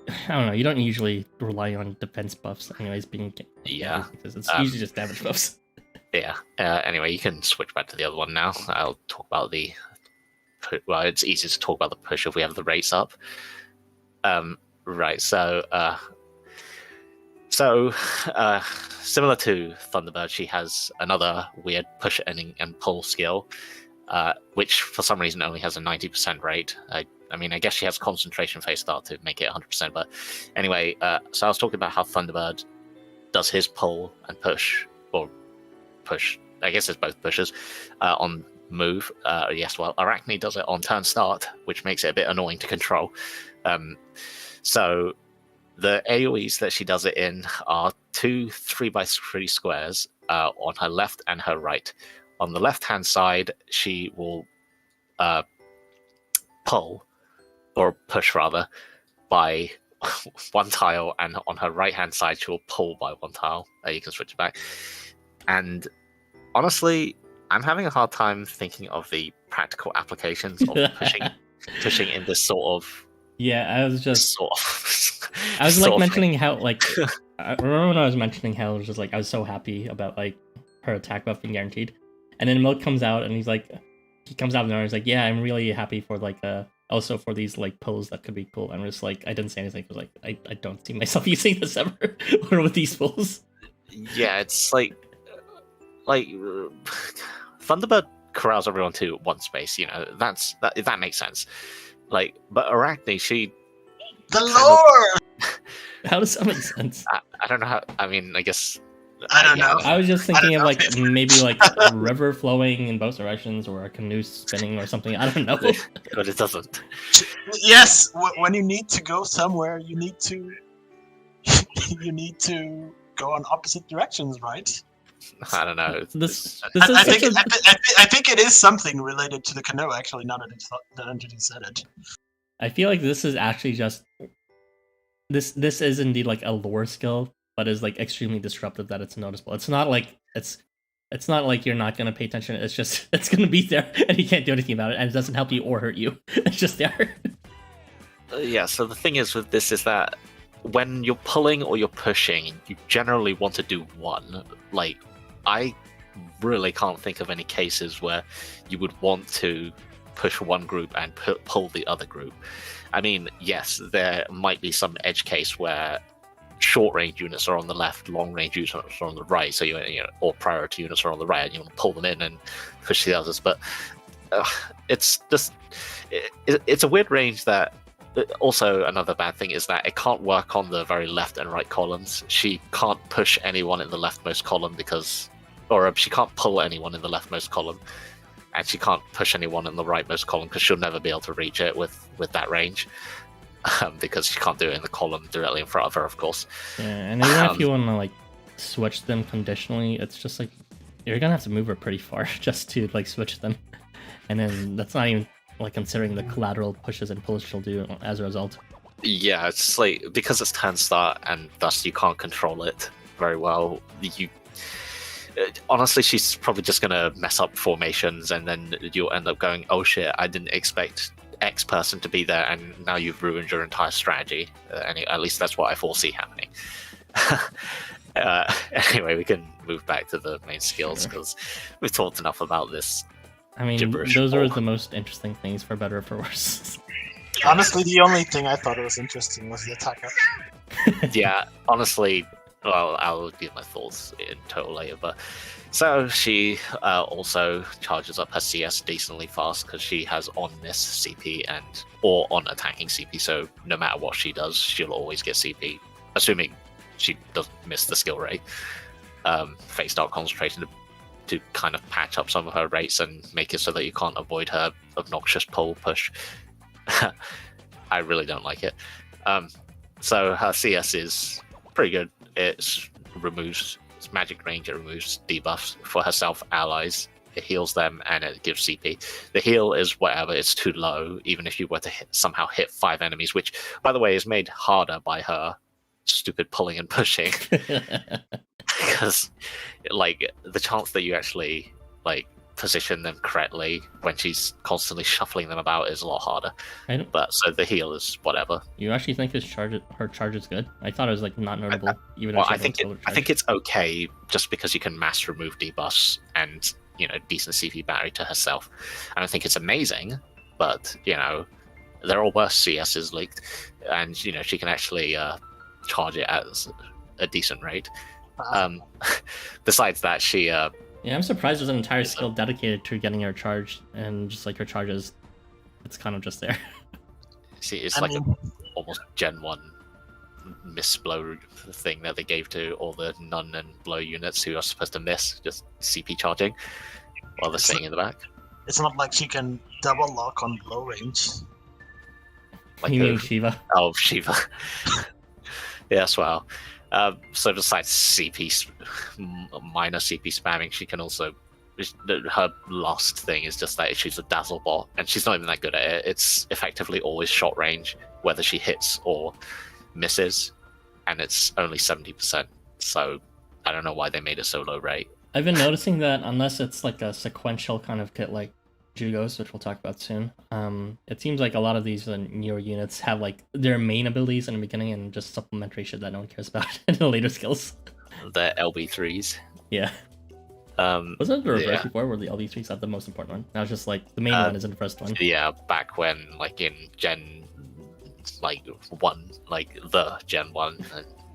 I don't know, you don't usually rely on defense buffs anyways being because it's usually just damage buffs. Yeah. Anyway, you can switch back to the other one now. I'll talk about well, it's easier to talk about the push if we have the rates up. Right, so similar to Thunderbird, she has another weird push and pull skill, which for some reason only has a 90% rate. I mean, I guess she has concentration phase start to make it 100%, but anyway, so I was talking about how Thunderbird does his pull and push, or push, I guess it's both pushes, on move. Yes, well, Arachne does it on turn start, which makes it a bit annoying to control. So the AoEs that she does it in are 2 3x3 squares on her left and her right. On the left-hand side, she will pull, or push rather, by 1 tile, and on her right-hand side, she will pull by 1 tile. You can switch it back. And honestly, I'm having a hard time thinking of the practical applications of pushing in this sort of. Yeah, I was just sort of. I was like mentioning how, like, I remember when I was mentioning how it was just like I was so happy about like her attack buff being guaranteed, and then Milk comes out and he comes out and he's like, yeah, I'm really happy for like also for these like pulls that could be cool. And I'm just like, I didn't say anything because like I don't see myself using this ever or with these pulls. Yeah, it's like Thunderbird corrals everyone to 1 space. You know, that makes sense. Like, but Arachne, she. The lore. How does that make sense? I don't know how. I mean, I guess. I don't know. I was just thinking of like maybe like a river flowing in both directions or a canoe spinning or something. I don't know. But it doesn't. Yes, when you need to go somewhere, you need to go on opposite directions, right? I don't know. I think it is something related to the canoe. Actually, now that Entity said it. I feel like this is actually just this is indeed like a lore skill, but is like extremely disruptive that it's noticeable. It's not like it's not like you're not gonna pay attention. It's just it's gonna be there and you can't do anything about it, and it doesn't help you or hurt you. It's just there. Yeah. So the thing is with this is that when you're pulling or you're pushing, you generally want to do one. Like, I really can't think of any cases where you would want to push one group and pull the other group. I mean, yes, there might be some edge case where short range units are on the left, long range units are on the right. So or priority units are on the right, and you want to pull them in and push the others. But it's just it's a weird range that. Also, another bad thing is that it can't work on the very left and right columns. She can't push anyone in the leftmost column or she can't pull anyone in the leftmost column, and she can't push anyone in the rightmost column because she'll never be able to reach it with that range, because she can't do it in the column directly in front of her, of course. Yeah, and even if you want to like switch them conditionally, it's just like you're gonna have to move her pretty far just to like switch them, and then that's not even like considering the collateral pushes and pulls she'll do as a result. Yeah, it's like because it's turn start and thus you can't control it very well. Honestly, she's probably just gonna mess up formations, and then you'll end up going, "Oh shit! I didn't expect X person to be there, and now you've ruined your entire strategy." At least that's what I foresee happening. Anyway, we can move back to the main skills because we've talked enough about this. I mean, those are the most interesting things, for better or for worse. Honestly, the only thing I thought was interesting was the attack up. Yeah, honestly, well, I'll give my thoughts in total later. But so she also charges up her CS decently fast because she has on miss CP or on attacking CP. So no matter what she does, she'll always get CP, assuming she doesn't miss the skill rate. Fate start concentration to kind of patch up some of her rates and make it so that you can't avoid her obnoxious pull push. I really don't like it. So her CS is pretty good. It removes its magic range, it removes debuffs for herself, allies, it heals them, and it gives CP. The heal is whatever, it's too low, even if you were to somehow hit 5 enemies, which, by the way, is made harder by her stupid pulling and pushing. Because like the chance that you actually like position them correctly when she's constantly shuffling them about is a lot harder. But so the heal is whatever. You actually think her charge is good? I thought it was like not notable. I think it's okay just because you can mass remove debuffs and decent CP battery to herself. I don't think it's amazing, but there are worse CSs leaked, and she can actually charge it at a decent rate. Besides that, she yeah, I'm surprised there's an entire skill dedicated to getting her charged, and just like her charges, it's kind of just there. See, it's almost Gen 1 miss blow thing that they gave to all the none and blow units who are supposed to miss, just CP charging while they're sitting in the back. It's not like she can double lock on blow range. Like you mean Shiva? Oh, Shiva. Yes, well. So besides minor CP spamming, she can also, her last thing is just that she's a dazzle bot, and she's not even that good at it. It's effectively always shot range, whether she hits or misses, and it's only 70%. So I don't know why they made it so low rate. I've been noticing that unless it's like a sequential kind of kit like Jugo's, which we'll talk about soon, it seems like a lot of these newer units have like their main abilities in the beginning and just supplementary shit that no one cares about in the later skills. The LB3s. Yeah. Wasn't it the reverse before where the LB3s had the most important one? Now it's just like the main one is in the first one. Yeah, back when like in Gen 1, like the Gen 1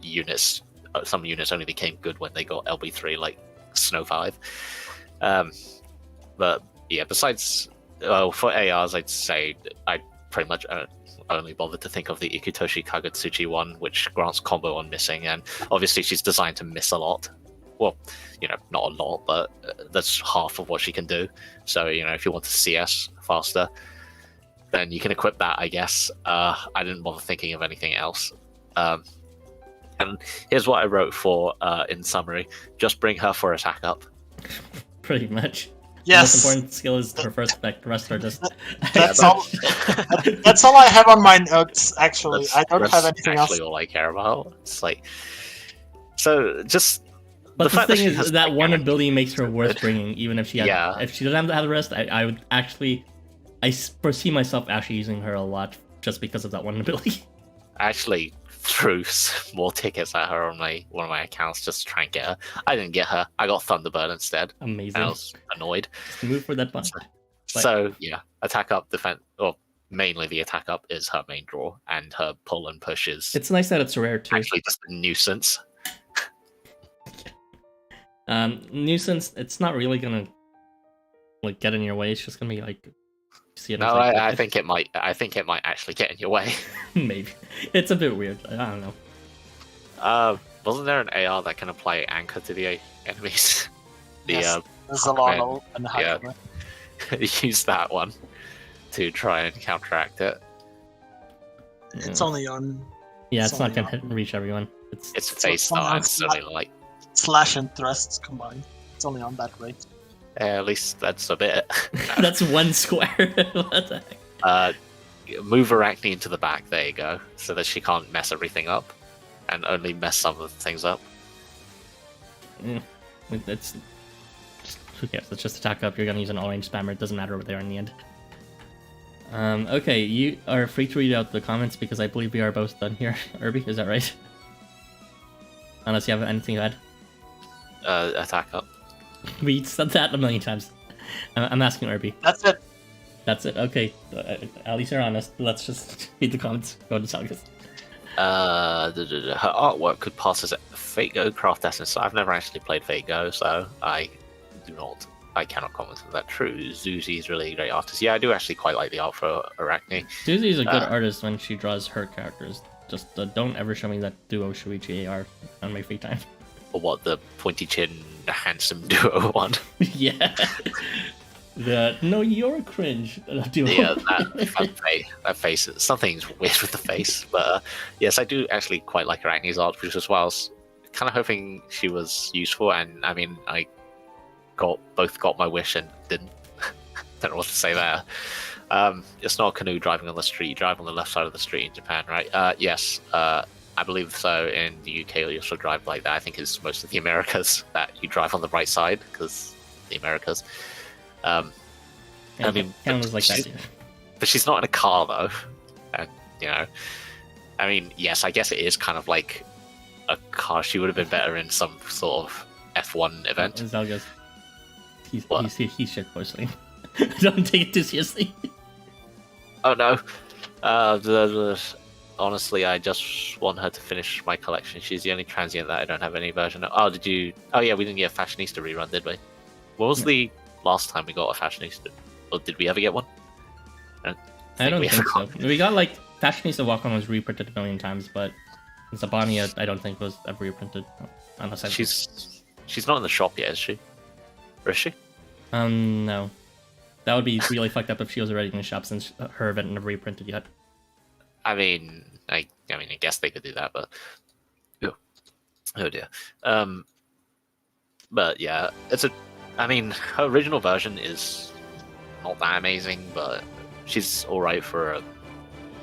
units, some units only became good when they got LB3, like Snow 5. But yeah, besides, for ARs, I'd say I pretty much only bothered to think of the Ikutoshi Kagutsuchi one, which grants combo on missing, and obviously she's designed to miss a lot. Well, not a lot, but that's half of what she can do. So, if you want to CS faster, then you can equip that, I guess. I didn't bother thinking of anything else. And here's what I wrote for in summary. Just bring her for attack up. Pretty much. Yes. The most important skill is her first effect. The rest are just. That's all. That's all I have on my notes. Actually, I don't have anything else. Actually, all I care about. It's like, so just. But the thing is that one ability makes her worth bringing, even if she has, if she doesn't have the rest. I would actually, I foresee myself actually using her a lot just because of that one ability. I actually threw more tickets at her on one of my accounts just to try and get her. I didn't get her. I got Thunderbird instead. Amazing. I was annoyed. Move for that button. So yeah, attack up, defense, or mainly the attack up is her main draw, and her pull and push is It's nice that it's rare too. actually just a nuisance. Nuisance. It's not really gonna like get in your way. It's just gonna be like. See it No, like, I think it might. I think it might actually get in your way. Maybe it's a bit weird. I don't know. Wasn't there an AR that can apply anchor to the enemies? Yes, there's a lot and yeah. Use that one to try and counteract it. It's only on. Yeah, it's not gonna reach everyone. It's face style, so like slash and thrusts combined. It's only on that rate. at least that's a bit. That's one square. What the heck? Move Arachne into the back. There you go, so that she can't mess everything up, and only mess some of the things up. It's who cares? Let's just attack up. You're gonna use an all-range spammer. It doesn't matter what they are in the end. Okay, you are free to read out the comments because I believe we are both done here. Irby, is that right? Unless you have anything to add. Attack up. We said that a million times. I'm asking Irby. That's it. That's it. Okay, at least you're honest. Let's just read the comments. Go to Salgas. Her artwork could pass as Fate Go craft essence. I've never actually played Fate Go, so I cannot comment on that. True, Zuzi is really a great artist. Yeah, I do actually quite like the art for Arachne. Zuzi is a good artist when she draws her characters. Just don't ever show me that duo Shuichi AR on my free time. Or what, the pointy chin, handsome duo one? Yeah. No, you're cringe. Duo. Yeah, that face. Something's weird with the face. But yes, I do actually quite like Arachne's art, which as well. I was kind of hoping she was useful, and I mean, I both got my wish and didn't. Don't know what to say there. It's not a canoe driving on the street. You drive on the left side of the street in Japan, right? Yes. I believe so. In the UK, you also drive like that. I think it's most of the Americas that you drive on the right side because the Americas. Yeah, I mean, Canada's like that. but she's not in a car though, and you know, I mean, yes, I guess it is kind of like a car. She would have been better in some sort of F1 event. Zelga's he's shit posting. Don't take it too seriously. Oh no. Honestly, I just want her to finish my collection. She's the only transient that I don't have any version of. Oh, did you? Oh yeah, we didn't get a Fashionista rerun, did we? What was the last time we got a Fashionista? Or did we ever get one? I don't think so. We got like Fashionista Walk-On was reprinted a million times, but Zabania I don't think was ever reprinted. Unless she's not in the shop yet, is she? Or is she? No. That would be really fucked up if she was already in the shop since her event never reprinted yet. I mean, I guess they could do that, but oh dear. But yeah, I mean, her original version is not that amazing, but she's all right for a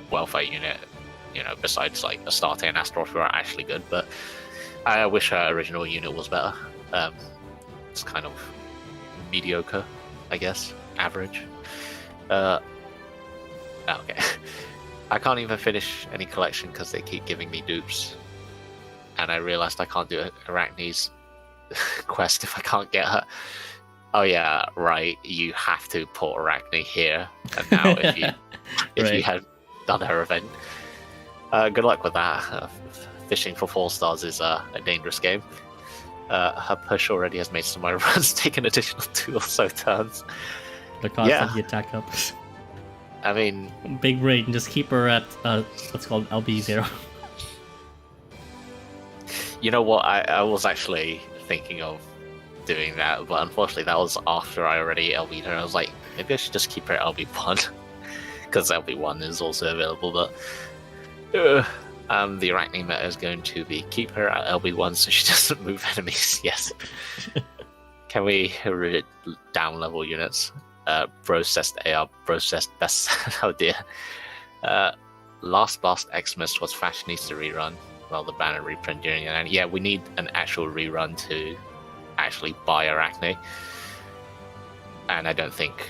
well-fight unit. You know, besides like Astarte and Astaroth, who are actually good, but I wish her original unit was better. It's kind of mediocre, I guess, average. Okay. I can't even finish any collection because they keep giving me dupes. And I realized I can't do Arachne's quest if I can't get her. Oh yeah, right, you have to put Arachne here. And now if you had done her event. Good luck with that. Fishing for 4 stars is a dangerous game. Her push already has made some of my runs take an additional 2 or so turns. The cost of the attack up. I mean, big brain, just keep her at what's called LB0. You know what? I was actually thinking of doing that, but unfortunately, that was after I already LB'd her. I was like, maybe I should just keep her at LB1 because LB1 is also available. But the Arachne meta is going to be keep her at LB1 so she doesn't move enemies. Yes. Can we down level units? Processed AR, processed best. Oh dear. Last Xmas was Fashionista rerun. Well, the banner reprint during it. And yeah, we need an actual rerun to actually buy Arachne. And I don't think.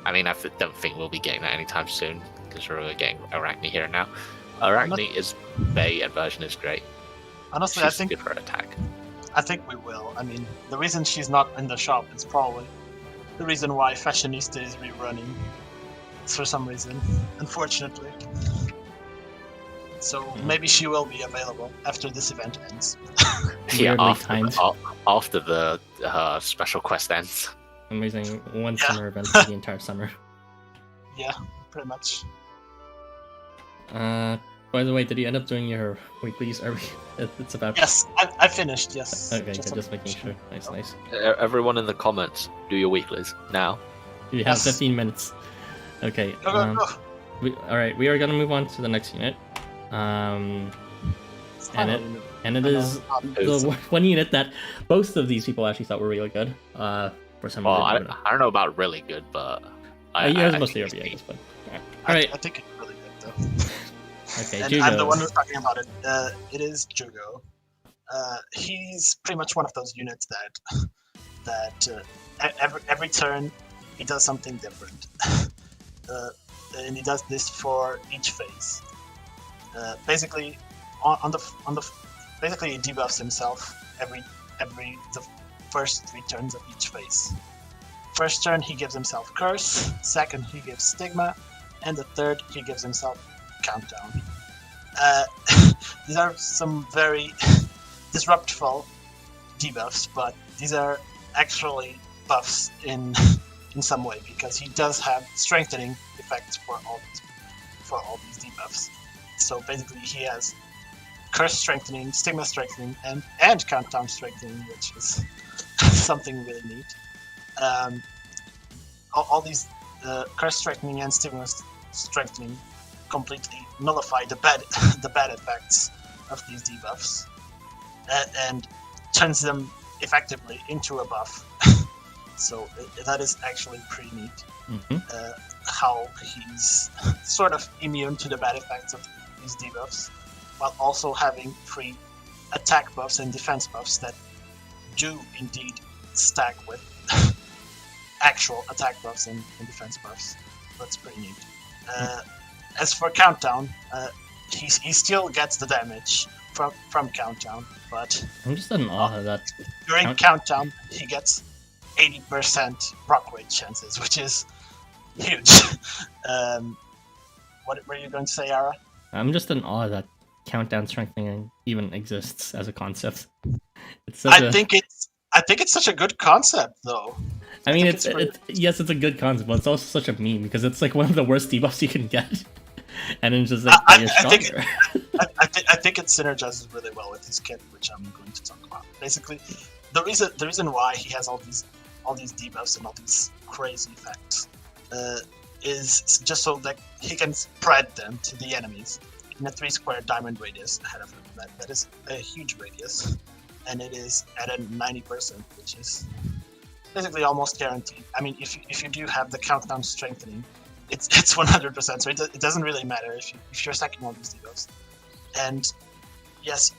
I mean, I don't think we'll be getting that anytime soon because we're getting Arachne here now. Arachne is Bay and version is great. Honestly, She's I think good for attack. I think we will. I mean, the reason she's not in the shop is probably the reason why Fashionista is rerunning for some reason, unfortunately. So maybe she will be available after this event ends. Yeah, Weirdly timed. after the special quest ends. Amazing. One summer event for the entire summer. Yeah, pretty much. By the way, did you end up doing your weeklies? It's about... Yes, I finished, yes. Okay, just making sure. Nice. Everyone in the comments, do your weeklies now. You have 15 minutes. Okay. Go. Alright, we are gonna move on to the next unit. And it is the one unit that both of these people actually thought were really good. For some Well, reason. I don't know about really good, but Yours mostly RBIs, but alright. I think it's really good though. Okay, And Jugo. I'm the one who's talking about it. It is Jugo. He's pretty much one of those units that every turn he does something different, and he does this for each phase. Basically, basically he debuffs himself every the first 3 turns of each phase. First turn he gives himself Curse. Second he gives Stigma, and the third he gives himself Countdown. These are some very disruptful debuffs, but these are actually buffs in some way, because he does have strengthening effects for all these debuffs. So basically he has Curse strengthening, Stigma strengthening, and Countdown strengthening, which is something really neat. All these Curse strengthening and Stigma strengthening completely nullify the bad effects of these debuffs, and turns them effectively into a buff. So that is actually pretty neat. How he's sort of immune to the bad effects of these debuffs, while also having 3 attack buffs and defense buffs that do indeed stack with actual attack buffs and defense buffs. That's pretty neat. As for Countdown, he still gets the damage from Countdown, but I'm just in awe of that. during Countdown he gets 80% proc rate chances, which is huge. What were you going to say, Ara? I'm just in awe that Countdown strengthening even exists as a concept. It's such I think it's such a good concept, though. I mean, it's a good concept, but it's also such a meme because it's like one of the worst debuffs you can get, and it's just like you're stronger. I think it synergizes really well with his kit, which I'm going to talk about. Basically, the reason why he has all these debuffs and all these crazy effects is just so that he can spread them to the enemies in a 3-square diamond radius ahead of him. That is a huge radius, and it is at a 90%, which is basically almost guaranteed. I mean, if you do have the Countdown strengthening, it's 100%. So it doesn't really matter if you're stacking all these debuffs. And yes,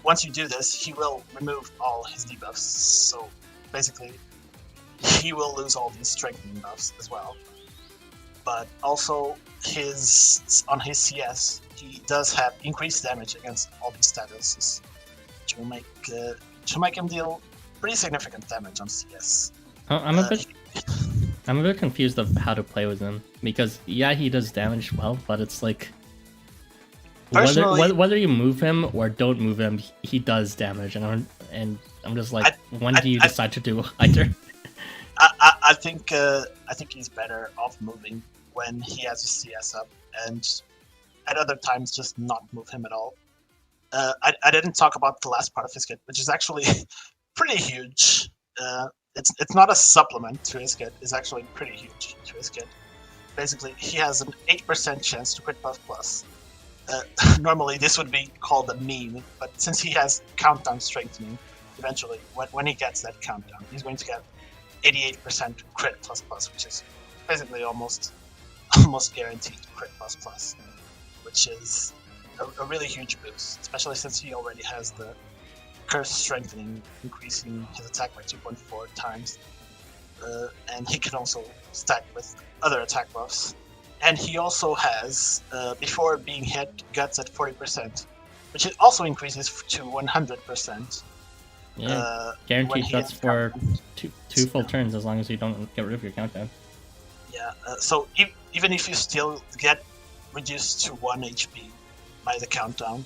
once you do this, he will remove all his debuffs. So basically, he will lose all these strengthening buffs as well. But also, on his CS, he does have increased damage against all these statuses, which will make him deal pretty significant damage on CS. I'm a bit confused of how to play with him, because yeah, he does damage well, but it's like whether you move him or don't move him, he does damage, and I'm just like, when do you decide to do either? I think he's better off moving when he has his CS up, and at other times just not move him at all. I didn't talk about the last part of his kit, which is actually pretty huge. It's not a supplement to his kit, it's actually pretty huge to his kit. Basically, he has an 8% chance to crit buff plus. Normally this would be called a meme, but since he has Countdown strengthening, eventually, when he gets that Countdown, he's going to get 88% crit plus, which is basically almost guaranteed crit plus, which is a really huge boost, especially since he already has the Curse strengthening, increasing his attack by 2.4 times, and he can also stack with other attack buffs. And he also has, before being hit, Guts at 40%, which it also increases to 100%. Yeah, guaranteed Guts for two full turns as long as you don't get rid of your Countdown. Yeah. So even if you still get reduced to 1 HP by the countdown,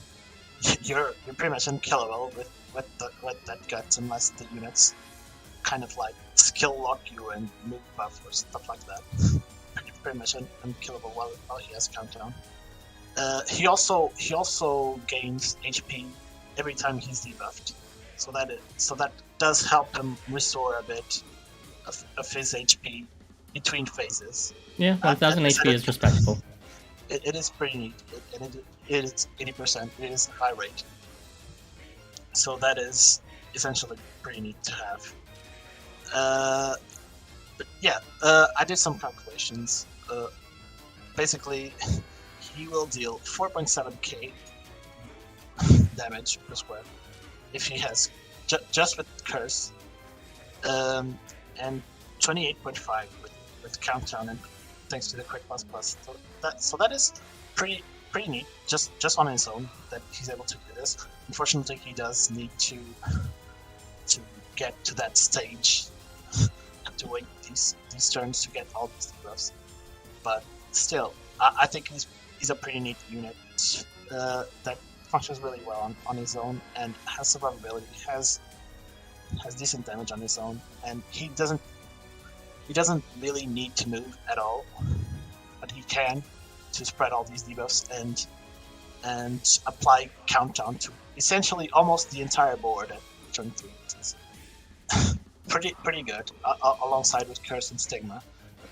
you're pretty much unkillable with that guts unless the units kind of like skill lock you and move buff or stuff like that. Pretty much unkillable while he has countdown. He also gains HP every time he's debuffed, so that does help him restore a bit of his HP between phases. Yeah, 1000 HP is respectable. It is pretty neat, and it is 80%. It is a high rate, so that is essentially pretty neat to have. But yeah, I did some calculations. Basically, he will deal 4.7k damage per square if he has just with curse, and 28.5 with countdown, and thanks to the quick plus plus. So that is pretty neat just on his own that he's able to do this. Unfortunately, he does need to get to that stage. Have to wait these turns to get all these debuffs, but still, I think he's a pretty neat unit that functions really well on his own and has survivability, has decent damage on his own, and he doesn't really need to move at all, but he can to spread all these debuffs and apply countdown to essentially almost the entire board at turn 3. It's pretty good, alongside with curse and stigma.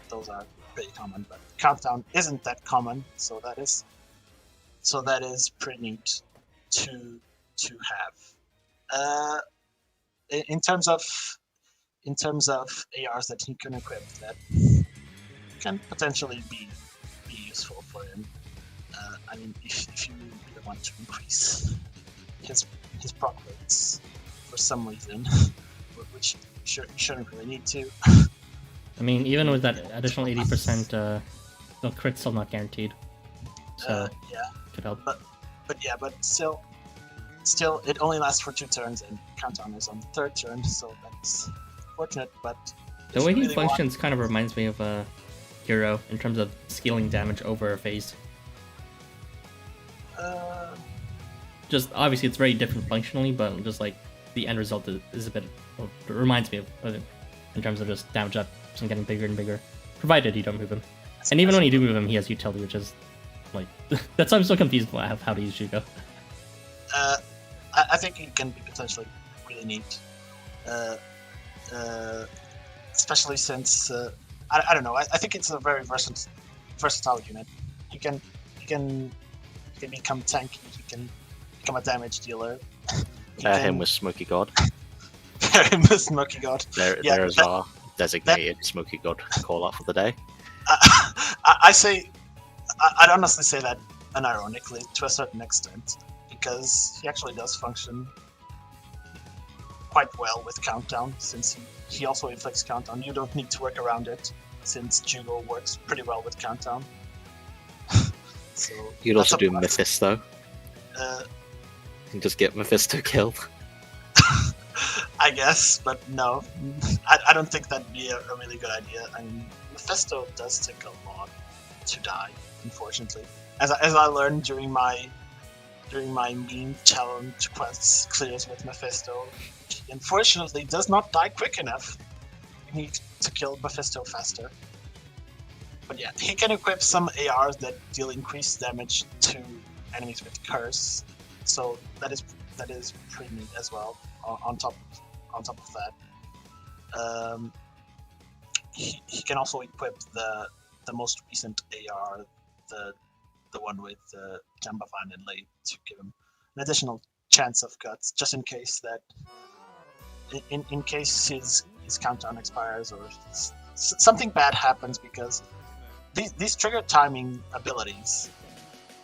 Those are pretty common, but countdown isn't that common, so that is pretty neat to have. In terms of ARs that he can equip that can potentially be useful for him. I mean, if you really want to increase his proc rates for some reason, which you shouldn't really need to. I mean, even with that additional 80%, the crit's still not guaranteed. So yeah, could help. But still, it only lasts for 2 turns, and countdown is on the 3rd turn, so that's fortunate. But the way he functions kind of reminds me of Hero in terms of scaling damage over a phase. Just obviously it's very different functionally, but just like the end result is a bit. Well, it reminds me of it in terms of just damage up and getting bigger and bigger, provided you don't move him. And even when you do move him, he has utility, which is like that's why I'm so confused about how to use Jugo. I think it can be potentially really neat, especially since I don't know. I think it's a very versatile unit. He can become tanky. He can become a damage dealer. Him with Smoky God. Him with Smoky God. There is our designated Smoky God call out for the day. I'd honestly say that unironically to a certain extent, because he actually does function quite well with countdown, since he also inflicts countdown. You don't need to work around it, since Jugo works pretty well with countdown. So you'd also do Mephisto. And just get Mephisto killed. I guess, but no, I don't think that'd be a really good idea. I mean, Mephisto does take a lot to die, unfortunately. As I learned during my meme challenge quests clears with Mephisto, he unfortunately does not die quick enough. You need to kill Mephisto faster. But yeah, he can equip some ARs that deal increased damage to enemies with curse, so that is pretty neat as well. On top of that, he can also equip the most recent AR, the one with Jambavan and Late, to give him an additional chance of guts, just in case that in case his countdown expires or something bad happens, because these trigger timing abilities,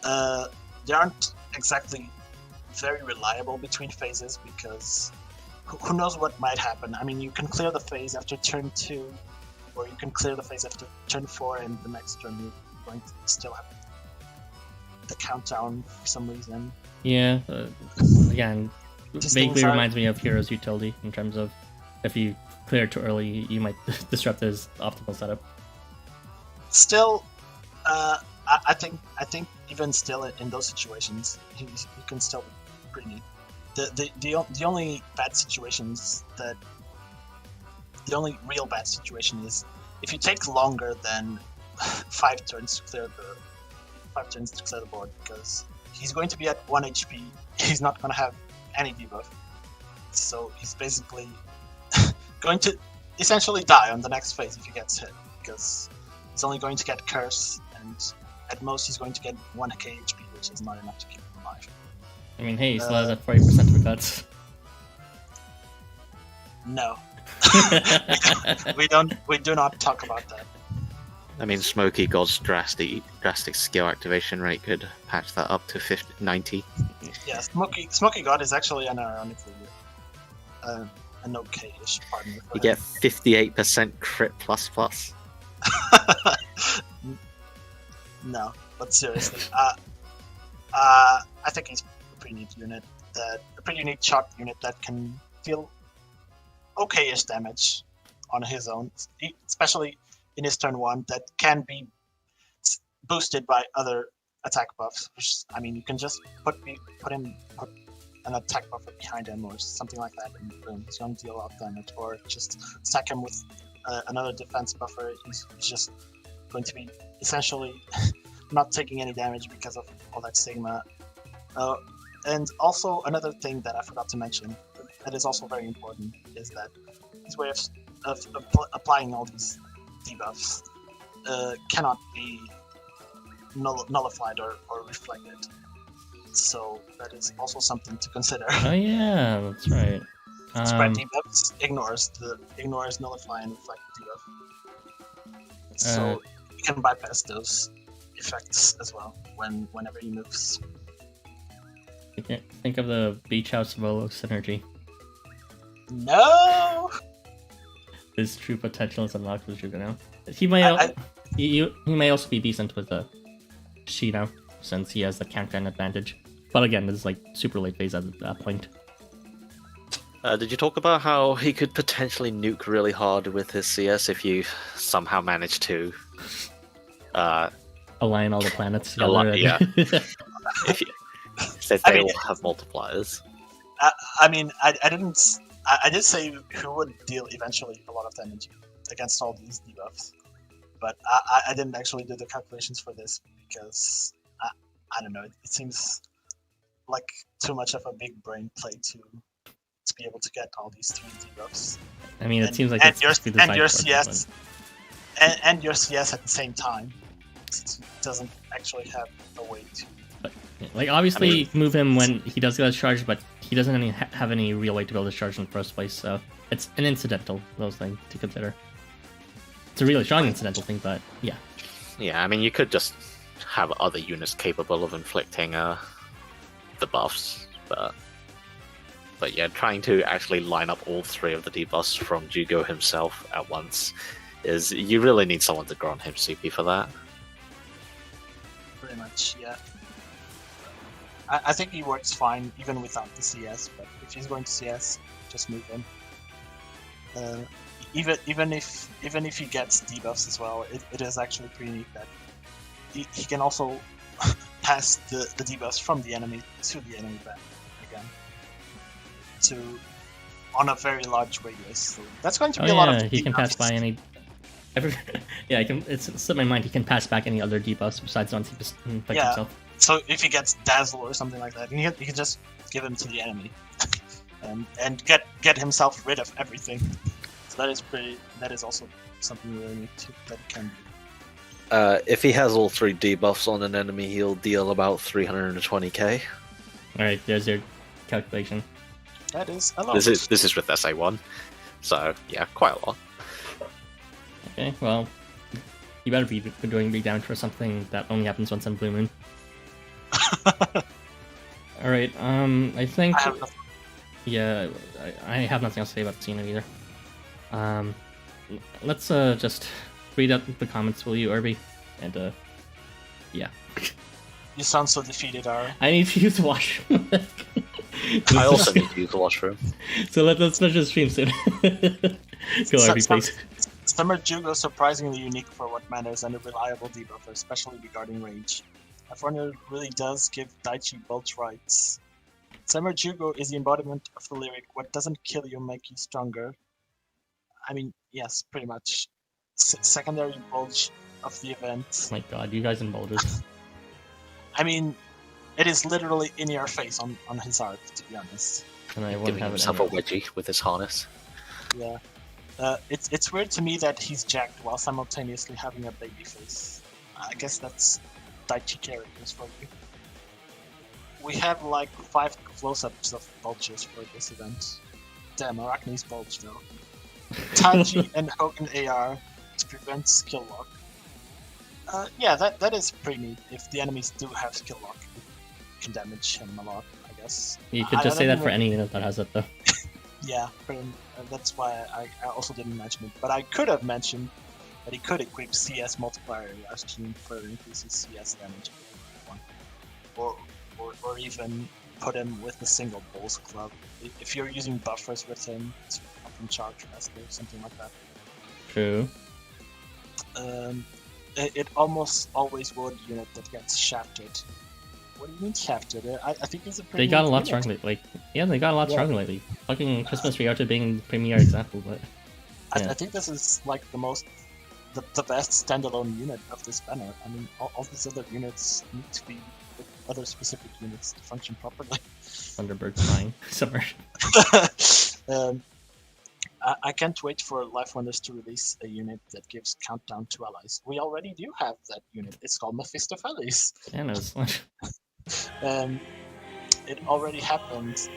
they aren't exactly very reliable between phases, because who knows what might happen. I mean, you can clear the phase after turn 2, or you can clear the phase after turn 4, and the next turn you're going to still have the countdown for some reason. Yeah, again, vaguely reminds me of Hero's utility in terms of if you clear too early, you might disrupt his optimal setup. still, I think even still in those situations, he can still be pretty neat. The only bad situations that the only real bad situation is if you take longer than 5 turns to clear the board, because he's going to be at 1 HP. He's not going to have any debuff, so he's basically going to essentially die on the next phase if he gets hit, because he's only going to get curse, and at most he's going to get 1k HP, which is not enough to keep him alive. I mean, hey, he still has that 40% of guts. No. we do not talk about that. I mean, Smoky God's drastic skill activation rate could patch that up to 90. Yeah, Smoky God is actually unironically an okay-ish partner. You get 58% crit plus. No, but seriously, I think he's a pretty neat unit. A pretty neat shot unit that can deal okay-ish damage on his own, especially in his turn 1, that can be boosted by other attack buffs. Which, I mean, you can just put an attack buffer behind him or something like that, and boom, he's going to deal a lot of damage. Or just stack him with another defense buffer. He's just going to be essentially not taking any damage because of all that Sigma. And also another thing that I forgot to mention that is also very important is that his way of applying all these debuffs cannot be nullified or reflected. So that is also something to consider. Oh yeah, that's right. Spread debuffs ignores nullify and reflect debuff. So you can bypass those effects as well whenever he moves. I can't think of the Beach House Volo synergy. No. His true potential is unlocked with Jugo now. He may also be decent with the Shiva, since he has the countdown advantage. But again, this is like super late phase at that point. Did you talk about how he could potentially nuke really hard with his CS if you somehow manage to align all the planets together? Yeah. If they all have multipliers. I mean, I did say who would deal eventually a lot of damage against all these debuffs, but I didn't actually do the calculations for this because I don't know. It seems like too much of a big brain play to be able to get all these 3 debuffs. I mean, it seems like and your CS and your CS at the same time. It doesn't actually have a way to. Like, obviously, move him when he does get his charge, but he doesn't have any real way to build his charge in the first place, so it's an incidental little thing to consider. It's a really strong incidental thing, but yeah. Yeah, I mean, you could just have other units capable of inflicting the buffs, but yeah, trying to actually line up all 3 of the debuffs from Jugo himself at once is you really need someone to grant him CP for that. Pretty much, yeah. I think he works fine even without the CS, but if he's going to CS, just move him. Even if he gets debuffs as well, it is actually pretty neat that he can also pass the debuffs from the enemy to the enemy back again, on a very large radius. So that's going to be a lot of debuffs. He can pass by any. Yeah, it's slipped my mind. He can pass back any other debuffs besides ones he just inflicts himself. So if he gets Dazzle or something like that, he can just give him to the enemy, and get himself rid of everything. So that is also something really neat that can do. If he has all 3 debuffs on an enemy, he'll deal about 320k. Alright, there's your calculation. That is a lot. This is with SA1, so yeah, quite a lot. Okay, well, you better be doing Beatdown for something that only happens once on Blue Moon. Alright, I think... Yeah, I have nothing else to say about the scene either. Let's just read out the comments, will you, Irby? And, yeah. You sound so defeated, Ara. I need to use the washroom. I also need to use the washroom. So let's finish the stream soon. Go, Irby, please. Summer Jugo is surprisingly unique for what matters and a reliable debuffer, especially regarding range. Life really does give Daichi bulge rights. Summer Jugo is the embodiment of the lyric, what doesn't kill you make you stronger. I mean, yes, pretty much. Secondary bulge of the event. Oh my god, you guys in bulges. I mean, it is literally in your face on his art, to be honest. And I wouldn't Giving have himself it a wedgie with his harness. Yeah. It's weird to me that he's jacked while simultaneously having a baby face. I guess that's Daichi characters for you. We have like 5 close-ups of bulges for this event. Damn, Arachne's bulge though. Taji and Hogan AR to prevent skill lock. Yeah, that is pretty neat. If the enemies do have skill lock, it can damage him a lot, I guess. You could just say that for any unit that has it though. Yeah, that's why I also didn't mention it. But I could have mentioned that he could equip CS multiplier as to further increase his CS damage. Or even put him with a single Bulls Club. If you're using buffers with him, to fucking charge faster, something like that. True. It almost always would unit that gets shafted. What do you mean shafted? I think it's a pretty. They got a lot unit. stronger lately. Yeah, they got a lot stronger lately. Fucking Christmas Riota being the premier example, but. Yeah. I think this is like the best standalone unit of this banner. I mean, all these other units need to be with other specific units to function properly. Thunderbird's flying somewhere. I can't wait for LifeWonders to release a unit that gives countdown to allies. We already do have that unit. It's called Mephistopheles. Yeah, no, it's It already happened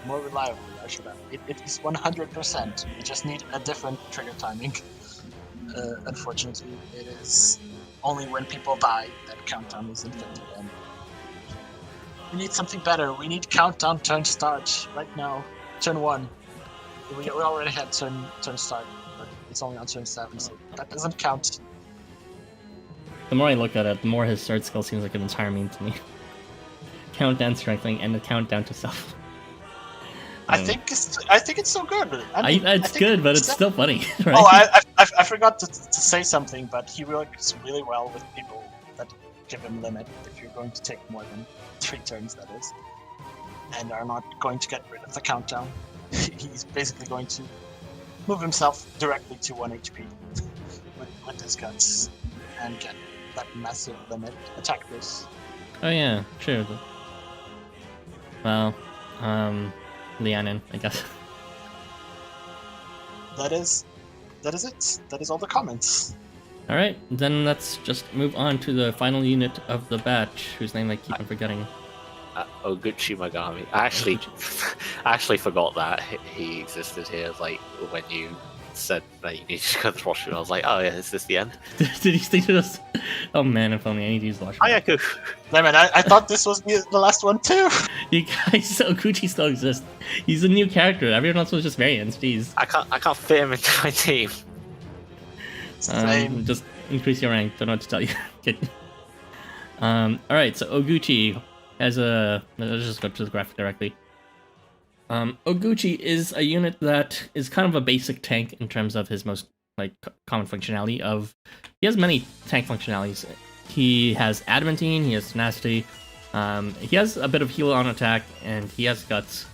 more reliably, I should add. It is 100%. We just need a different trigger timing. Unfortunately, it is only when people die that countdown is infected. And we need something better. We need countdown turn start right now. Turn 1. We already had turn start, but it's only on turn 7, so that doesn't count. The more I look at it, the more his sword skill seems like an entire meme to me. Countdown strengthening and the countdown to self. I think it's so good. It's good, but it's still funny, right? Oh, I forgot to say something, but he works really well with people that give him limit if you're going to take more than 3 turns, that is, and are not going to get rid of the countdown. He's basically going to move himself directly to 1 HP with his guts and get that massive limit attack boost. Oh yeah, true. Well, Lianin, I guess. That is it. That is all the comments. Alright, then let's just move on to the final unit of the batch, whose name I keep on forgetting. Oguchi Magami. I actually forgot that he existed here. Like when you said that you needed to go to the washroom, I was like, oh yeah, is this the end? Did he stay to us? Oh man, if only I need to use the washroom. Ayaku. Damn it, I thought this was the last one too. You guys, Oguchi still exists. He's a new character. Everyone else was just variants. Jeez. I can't fit him into my team. Same. Just increase your rank. Don't know what to tell you. Alright, so Oguchi has a... Let's just go to the graphic directly. Oguchi is a unit that is kind of a basic tank in terms of his most common functionality of... He has many tank functionalities. He has Adamantine, he has Tenacity, he has a bit of heal on attack, and he has Guts.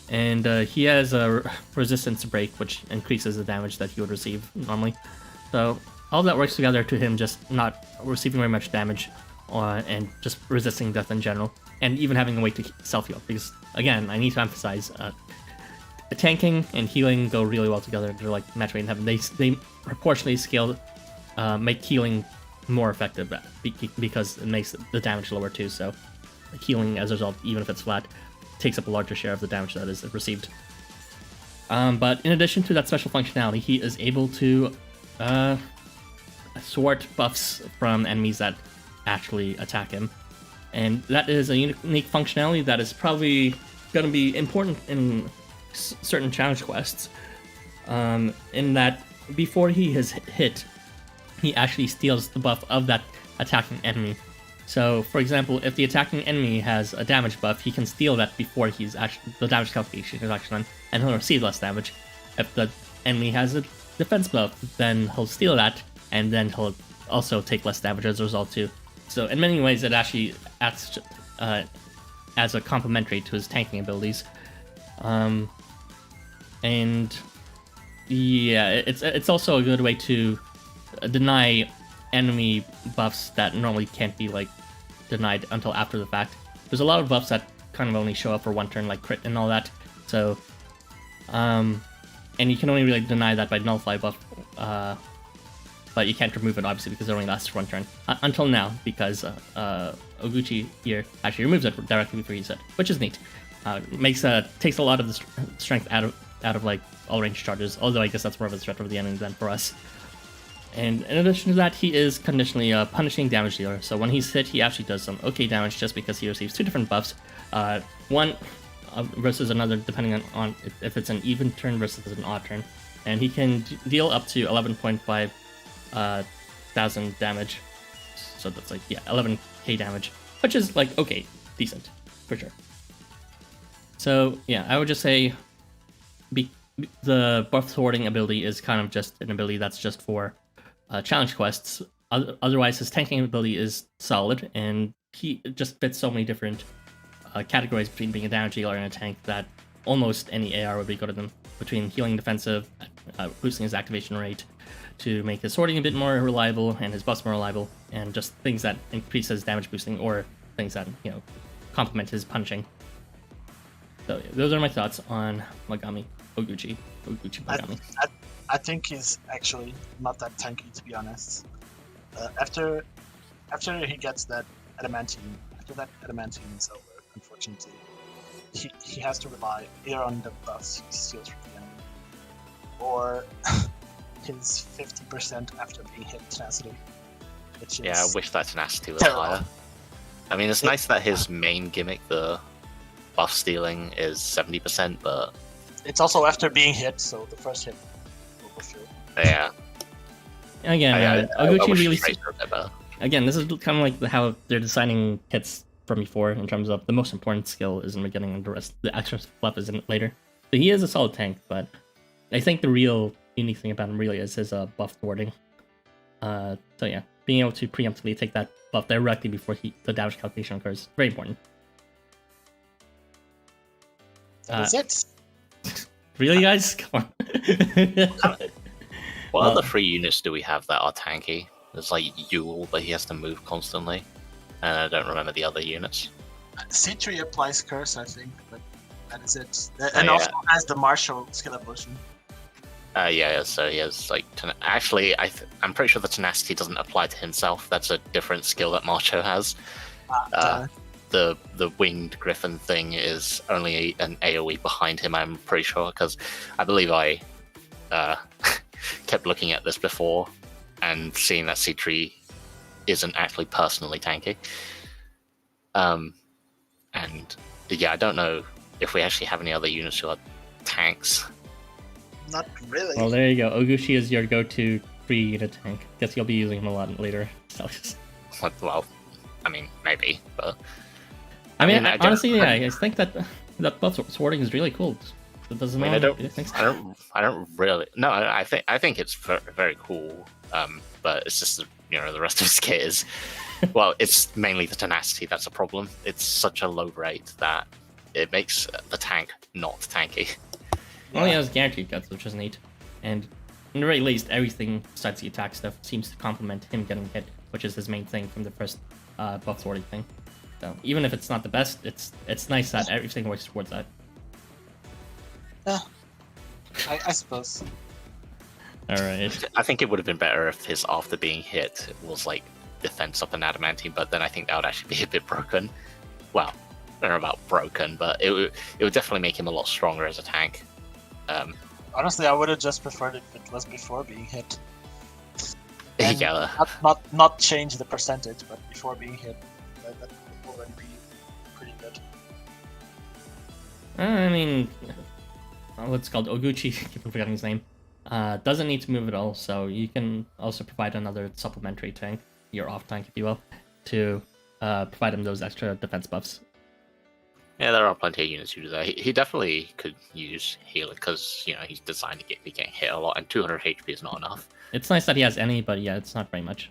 And he has a Resistance to Break, which increases the damage that he would receive normally. So all that works together to him just not receiving very much damage and just resisting death in general. And even having a way to self-heal, because again, I need to emphasize, tanking and healing go really well together. They're like match made in heaven. They proportionally scale, make healing more effective because it makes the damage lower too. So healing, as a result, even if it's flat, takes up a larger share of the damage that is received. But in addition to that special functionality, he is able to thwart buffs from enemies that actually attack him. And that is a unique functionality that is probably going to be important in certain challenge quests. In that, before he is hit, he actually steals the buff of that attacking enemy. So, for example, if the attacking enemy has a damage buff, he can steal that before the damage calculation is actually done, and he'll receive less damage. If the enemy has a defense buff, then he'll steal that, and then he'll also take less damage as a result too. So in many ways, it actually acts as a complementary to his tanking abilities. And yeah, it's also a good way to deny enemy buffs that normally can't be like denied until after the fact. There's a lot of buffs that kind of only show up for one turn, like crit and all that. So, and you can only really deny that by nullify buff, but you can't remove it obviously because it only lasts for one turn until now, because Oguchi here actually removes it directly before you use it, which is neat. Takes a lot of the strength out of like all range charges. Although I guess that's more of a threat over the enemy than for us. And in addition to that, he is conditionally a punishing damage dealer. So when he's hit, he actually does some okay damage just because he receives two different buffs. One versus another, depending on if it's an even turn versus an odd turn. And he can deal up to 11.5 thousand damage. So that's like, yeah, 11k damage. Which is like, okay, decent, for sure. So yeah, I would just say the buff thwarting ability is kind of just an ability that's just for challenge quests. Otherwise, his tanking ability is solid, and he just fits so many different categories between being a damage dealer and a tank that almost any AR would be good at him. Between healing defensive, boosting his activation rate, to make his sorting a bit more reliable and his buffs more reliable, and just things that increase his damage boosting or things that, you know, complement his punching. So yeah, those are my thoughts on Oguchi Magami. I think he's actually not that tanky, to be honest. After he gets that adamantine, after that adamantine is over, unfortunately, he has to rely either on the buffs he steals from the enemy, or his 50% after being hit tenacity. Which is I wish that tenacity was terrible. higher. I mean, it's nice that his main gimmick, the buff stealing, is 70%, but it's also after being hit, so the first hit will go through. yeah. Again, I Oguchi wish really. his rates were a bit better. Again, this is kind of like how they're designing hits from before, in terms of the most important skill is in the beginning and the extra fluff is in it later. So he is a solid tank, but I think the real unique thing about him really is his buff thwarting. So yeah, being able to preemptively take that buff directly before the damage calculation occurs, very important. That is it. Really, guys? Come on. What other free units do we have that are tanky? There's like Jugo, but he has to move constantly. And I don't remember the other units. C3 applies curse, I think, but that is it. And also has the martial skill evolution. Yeah, so he has like actually, I'm pretty sure the tenacity doesn't apply to himself. That's a different skill that Marcho has. The winged griffin thing is only an AoE behind him, I'm pretty sure, because I believe I kept looking at this before and seeing that C3 isn't actually personally tanky. And yeah, I don't know if we actually have any other units who are tanks. Not really. Well, there you go. Oguchi is your go-to free unit tank. Guess you'll be using him a lot later. Well, I mean, maybe, but I mean, honestly, yeah, I think that buff sorting is really cool. It doesn't I don't really. No, I think it's very, very cool. But it's just the rest of his kit is, well, it's mainly the tenacity that's a problem. It's such a low rate that it makes the tank not tanky. Well, he has guaranteed guts, which is neat, and in the very least, everything besides the attack stuff seems to complement him getting hit, which is his main thing from the first buff sorting thing. So even if it's not the best, it's nice that everything works towards that. Yeah, I suppose. All right. I think it would have been better if his after being hit was like defense up and adamantine, but then I think that would actually be a bit broken. Well, I don't know about broken, but it would definitely make him a lot stronger as a tank. Honestly, I would have just preferred it if it was before being hit. And Yeah. not change the percentage, but before being hit, that would already be pretty good. I mean, what's it called? Oguchi, keep forgetting his name. Doesn't need to move at all, so you can also provide another supplementary tank, your off tank, if you will, to provide him those extra defense buffs. Yeah, there are plenty of units who do that. He definitely could use healing because he's designed to be getting hit a lot, and 200 HP is not enough. It's nice that he has any, but yeah, it's not very much.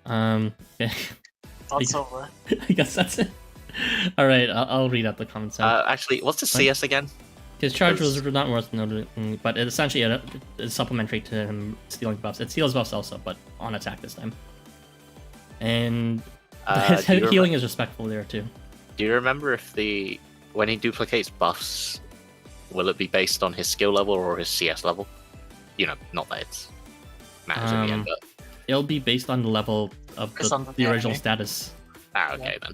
Yeah. That's over. I guess that's it. All right, I'll read out the comments. Actually, what's the CS again? His charge was not worth noting, but it essentially is supplementary to him stealing buffs. It steals buffs also, but on attack this time. And his healing is respectful there too. Do you remember if when he duplicates buffs, will it be based on his skill level or his CS level? Not that it matters in the end, but it'll be based on the level of the original status. Okay then.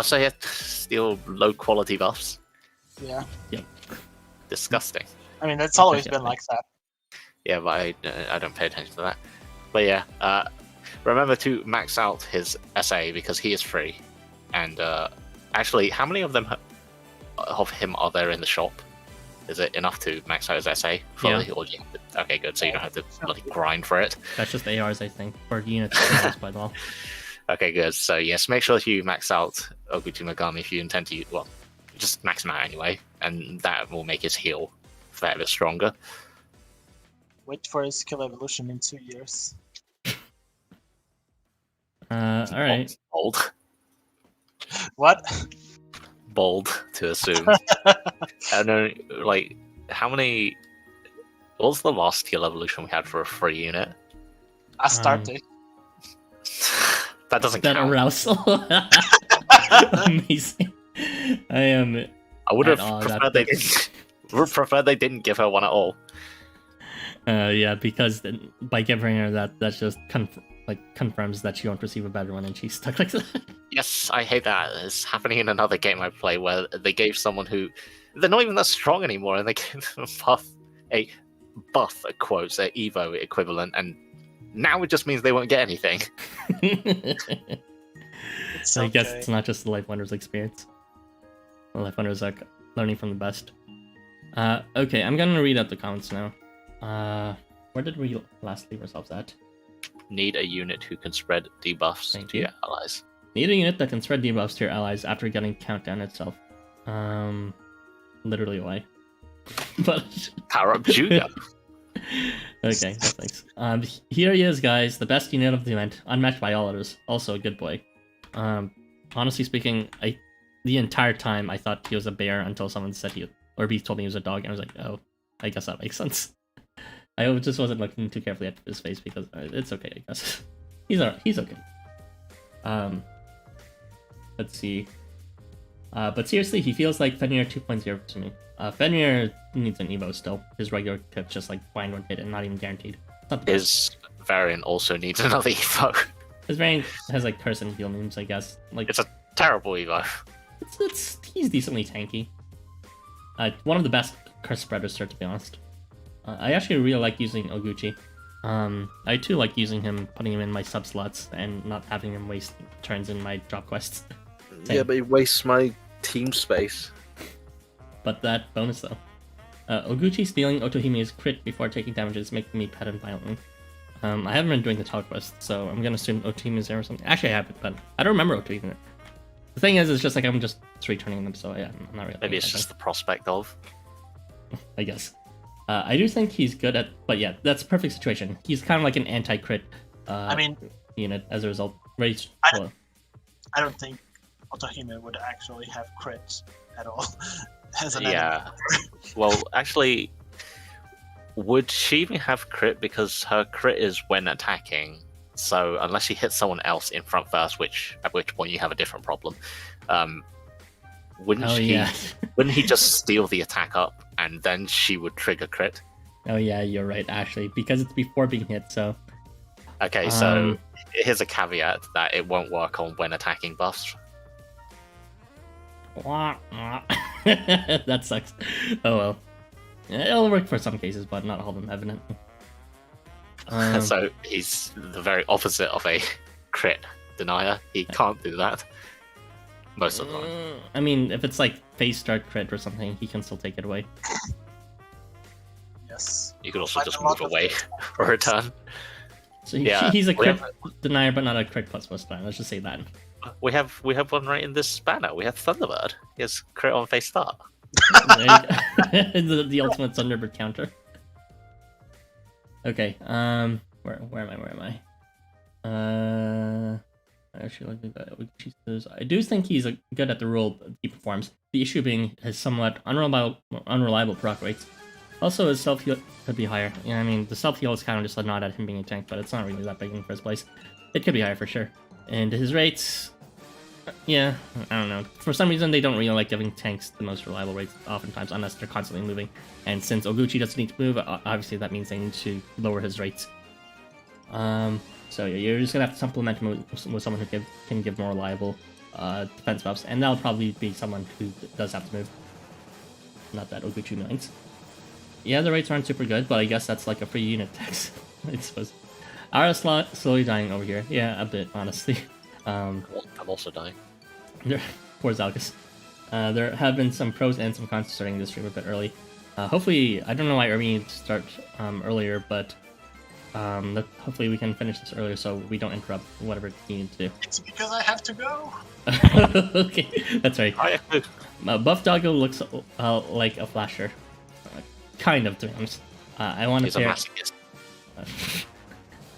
So he has to steal low quality buffs. Yeah. Yep. Disgusting. I mean, it's always been like that. Yeah, but I don't pay attention to that. But yeah, remember to max out his SA because he is free. And actually, how many of him are there in the shop? Is it enough to max out his SA? Yeah. Okay, good. So you don't have to bloody grind for it. That's just ARs, I think, for units by the law. Okay, good. So yes, make sure you max out Oguchi Magami if you intend to. Well, just max him out anyway, and that will make his heal a fair bit stronger. Wait for his skill evolution in 2 years. Alright. Bold. What? Bold to assume. I know, like, how many... What was the last skill evolution we had for a free unit? Astarte. That doesn't that count. Arousal. Amazing. I would have preferred they didn't give her one at all. Yeah, because by giving her that just confirms that she won't receive a better one, and she's stuck like that. Yes, I hate that. It's happening in another game I play where they gave someone who they're not even that strong anymore, and they gave them a buff, quotes, their Evo equivalent, and now it just means they won't get anything. So I guess it's not just the LifeWonders experience. The LifeWonders are learning from the best. Okay, I'm gonna read out the comments now. Where did we last leave ourselves at? Need a unit who can spread debuffs to your allies. Need a unit that can spread debuffs to your allies after getting countdown itself. Literally why? But power up Jugo. Okay, thanks. Here he is, guys, the best unit of the event, unmatched by all others. Also a good boy. Honestly speaking, the entire time I thought he was a bear until someone said Beef told me he was a dog, and I was like, oh, I guess that makes sense. I just wasn't looking too carefully at his face because it's okay, I guess. He's okay. Let's see. But seriously, he feels like Fenrir 2.0 to me. Fenrir needs an Evo still. His regular tip just like blind one hit and not even guaranteed. His variant also needs another Evo. His variant has like curse and heal moves, I guess. Like it's a terrible Evo. He's decently tanky. One of the best curse spreaders, to be honest. I actually really like using Oguchi. I too like using him, putting him in my sub slots, and not having him waste turns in my drop quests. Yeah, but he wastes my team space. But that bonus though. Oguchi stealing Otohime's crit before taking damage is making me pet him violently. I haven't been doing the talk quest, so I'm gonna assume Otohime is there or something. Actually, I have it, but I don't remember Otohime. The thing is, it's just like I'm just returning them, so yeah, I'm not really. Maybe it's just the prospect of. I guess. I do think he's good at, but yeah, that's a perfect situation. He's kind of like an anti-crit. Unit as a result. I don't think Otohime would actually have crit at all. Yeah. Well, actually, would she even have crit because her crit is when attacking? So unless she hits someone else in front first, at which point you have a different problem, wouldn't he just steal the attack up and then she would trigger crit? Oh yeah, you're right, actually, because it's before being hit, so... Okay, so here's a caveat that it won't work on when attacking buffs. That sucks. Oh well. It'll work for some cases, but not all of them, evidently. So he's the very opposite of a crit denier. He can't do that most of the time. I mean, if it's like phase start crit or something, he can still take it away. Yes. You could also just move away for a turn. So he's a crit denier, but not a crit plus denier. Let's just say that. We have one right in this banner. We have Thunderbird. He has crit on face start. The ultimate Thunderbird counter. Okay. Where am I? Actually, I do think he's good at the role he performs. The issue being his somewhat unreliable proc rates. Also, his self heal could be higher. Yeah, I mean, the self heal is kind of just a nod at him being a tank, but it's not really that big in the first place. It could be higher for sure. And his rates, yeah, I don't know. For some reason, they don't really like giving tanks the most reliable rates, oftentimes, unless they're constantly moving. And since Oguchi doesn't need to move, obviously that means they need to lower his rates. So yeah, you're just gonna have to supplement him with someone who can give more reliable defense buffs, and that'll probably be someone who does have to move. Not that Oguchi minds. Yeah, the rates aren't super good, but I guess that's like a free unit tax, I suppose. Ara's slowly dying over here. Yeah, a bit, honestly. I'm also dying. Poor Zalgus. There have been some pros and some cons starting this stream a bit early. Hopefully, I don't know why Irving needs to start earlier, but hopefully we can finish this earlier so we don't interrupt whatever you need to do. It's because I have to go. Okay, that's right. Buff Doggo looks like a flasher. Kind of, to be honest. I want to He's a masochist.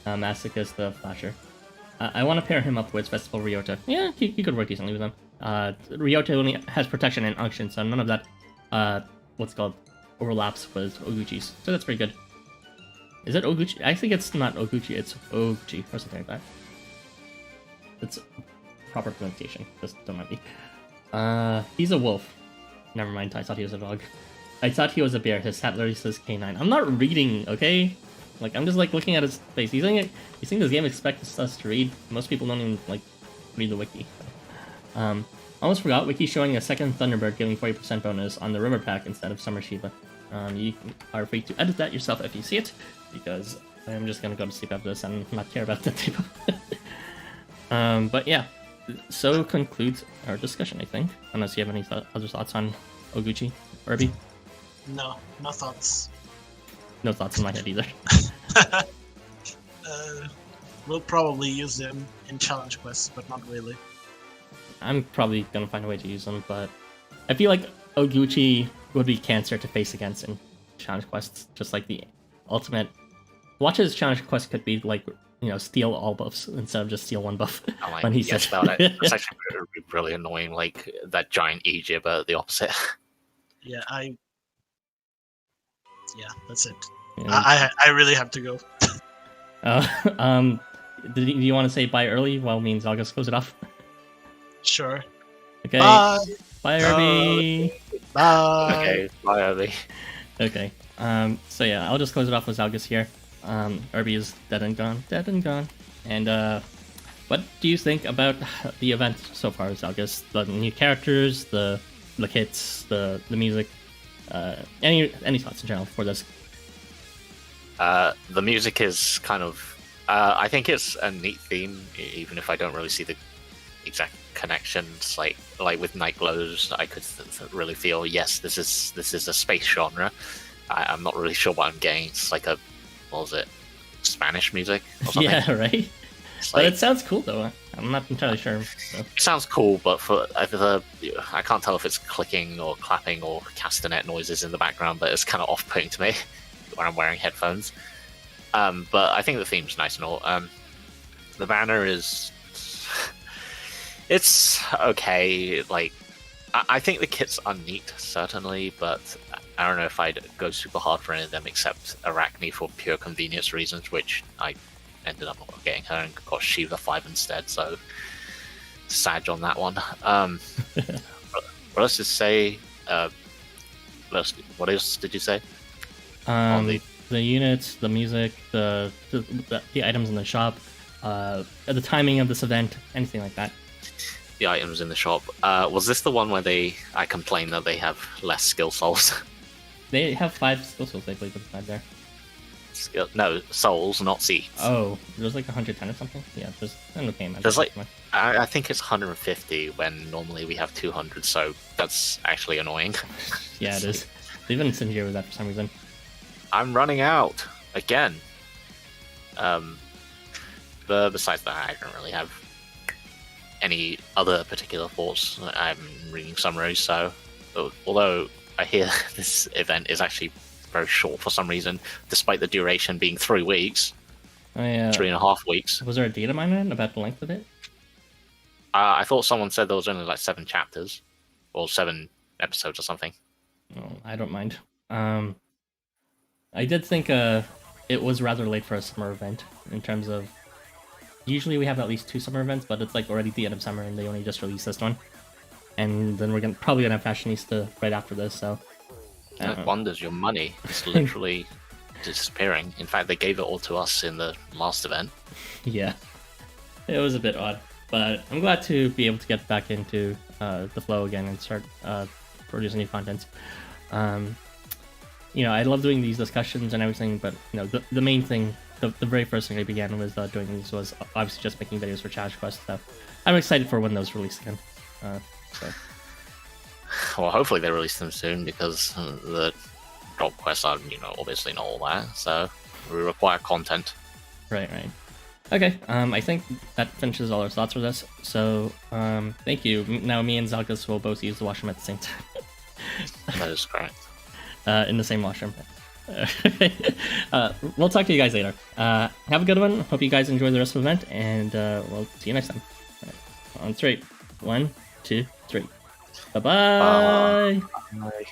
Masochist the flasher. I want to pair him up with Festival Ryota. Yeah, he could work decently with him. Ryota only has protection and unction, so none of that, what's it called, overlaps with Oguchi's. So that's pretty good. Is it Oguchi? I think it's not Oguchi, it's Oguchi, or something like that. It's proper pronunciation, just don't mind me. He's a wolf. Never mind, I thought he was a dog. I thought he was a bear, his stat literally says K9. I'm not reading, okay? Like, I'm just, like, looking at his face. You think this game expects us to read? Most people don't even, like, read the wiki. Almost forgot, wiki showing a second Thunderbird giving 40% bonus on the river pack instead of Summer Shiva. You are free to edit that yourself if you see it, because I'm just gonna go to sleep after this and not care about that type of... but yeah, so concludes our discussion, I think. Unless you have any other thoughts on Oguchi, Irby? No thoughts. No thoughts in my head either. We'll probably use them in challenge quests, but not really. I'm probably gonna find a way to use them, but I feel like Oguchi would be cancer to face against in challenge quests, just like the ultimate. Watch's challenge quest could be like, you know, steal all buffs instead of just steal one buff. Oh, when he says about it. It's actually really annoying, like that giant E-jib, but the opposite. Yeah, that's it. Yeah. I really have to go. Do you want to say bye early while me and Zalgus close it off? Sure. Okay. Bye. Bye, Irby. Bye. Okay, bye, Irby. Okay. So yeah, I'll just close it off with Zalgus here. Irby is dead and gone. And what do you think about the event so far, Zalgus? The new characters, the kits, the music. Any thoughts in general for this? The music is kind of... I think it's a neat theme, even if I don't really see the exact connections. Like with Night Glows, I could really feel, yes, this is a space genre. I'm not really sure what I'm getting. It's like what was it? Spanish music or something? Yeah, right? But it sounds cool, though. I'm not entirely sure. So. It sounds cool, but I can't tell if it's clicking or clapping or castanet noises in the background, but it's kind of off-putting to me when I'm wearing headphones. But I think the theme's nice and all. The banner is... It's okay. Like, I think the kits are neat, certainly, but I don't know if I'd go super hard for any of them except Arachne for pure convenience reasons, which I ended up not getting her and got Shiva 5 instead, so sad on that one. What else to say? What else did you say? The units, the music, the items in the shop, the timing of this event, anything like that. The items in the shop. Was this the one where I complained that they have less skill souls? They have 5 skill souls, I believe, inside there. No, souls, not seeds. Oh, there's like 110 or something? Yeah, there's an okay amount. There's like, I think it's 150 when normally we have 200, so that's actually annoying. Yeah, it is. They've been stingy with that for some reason. I'm running out again. But besides that, I don't really have any other particular thoughts. I'm reading summaries, so although I hear this event is actually very short for some reason, despite the duration being 3 weeks, 3.5 weeks. Was there a data mine about the length of it? I thought someone said there was only like 7 chapters or 7 episodes or something. Oh, I don't mind. I did think it was rather late for a summer event in terms of usually we have at least 2 summer events, but it's like already the end of summer and they only just released this one. And then we're probably gonna have Fashionista right after this, so LifeWonders, your money is literally disappearing. In fact, they gave it all to us in the last event. Yeah. It was a bit odd. But I'm glad to be able to get back into the flow again and start producing new content. You know, I love doing these discussions and everything, but you know, the main thing, the very first thing I began with doing these was obviously just making videos for Challenge Quest. So I'm excited for when those release again. Well, hopefully they release them soon because the drop quests are, you know, obviously not all that. So we require content. Right. Okay, I think that finishes all our thoughts for this. So, thank you. Now me and Zalkus will both use the washroom at the same time. That is correct. In the same washroom. We'll talk to you guys later. Have a good one. Hope you guys enjoy the rest of the event, and we'll see you next time. On 3. 1, 2, 3. Bye-bye. Bye.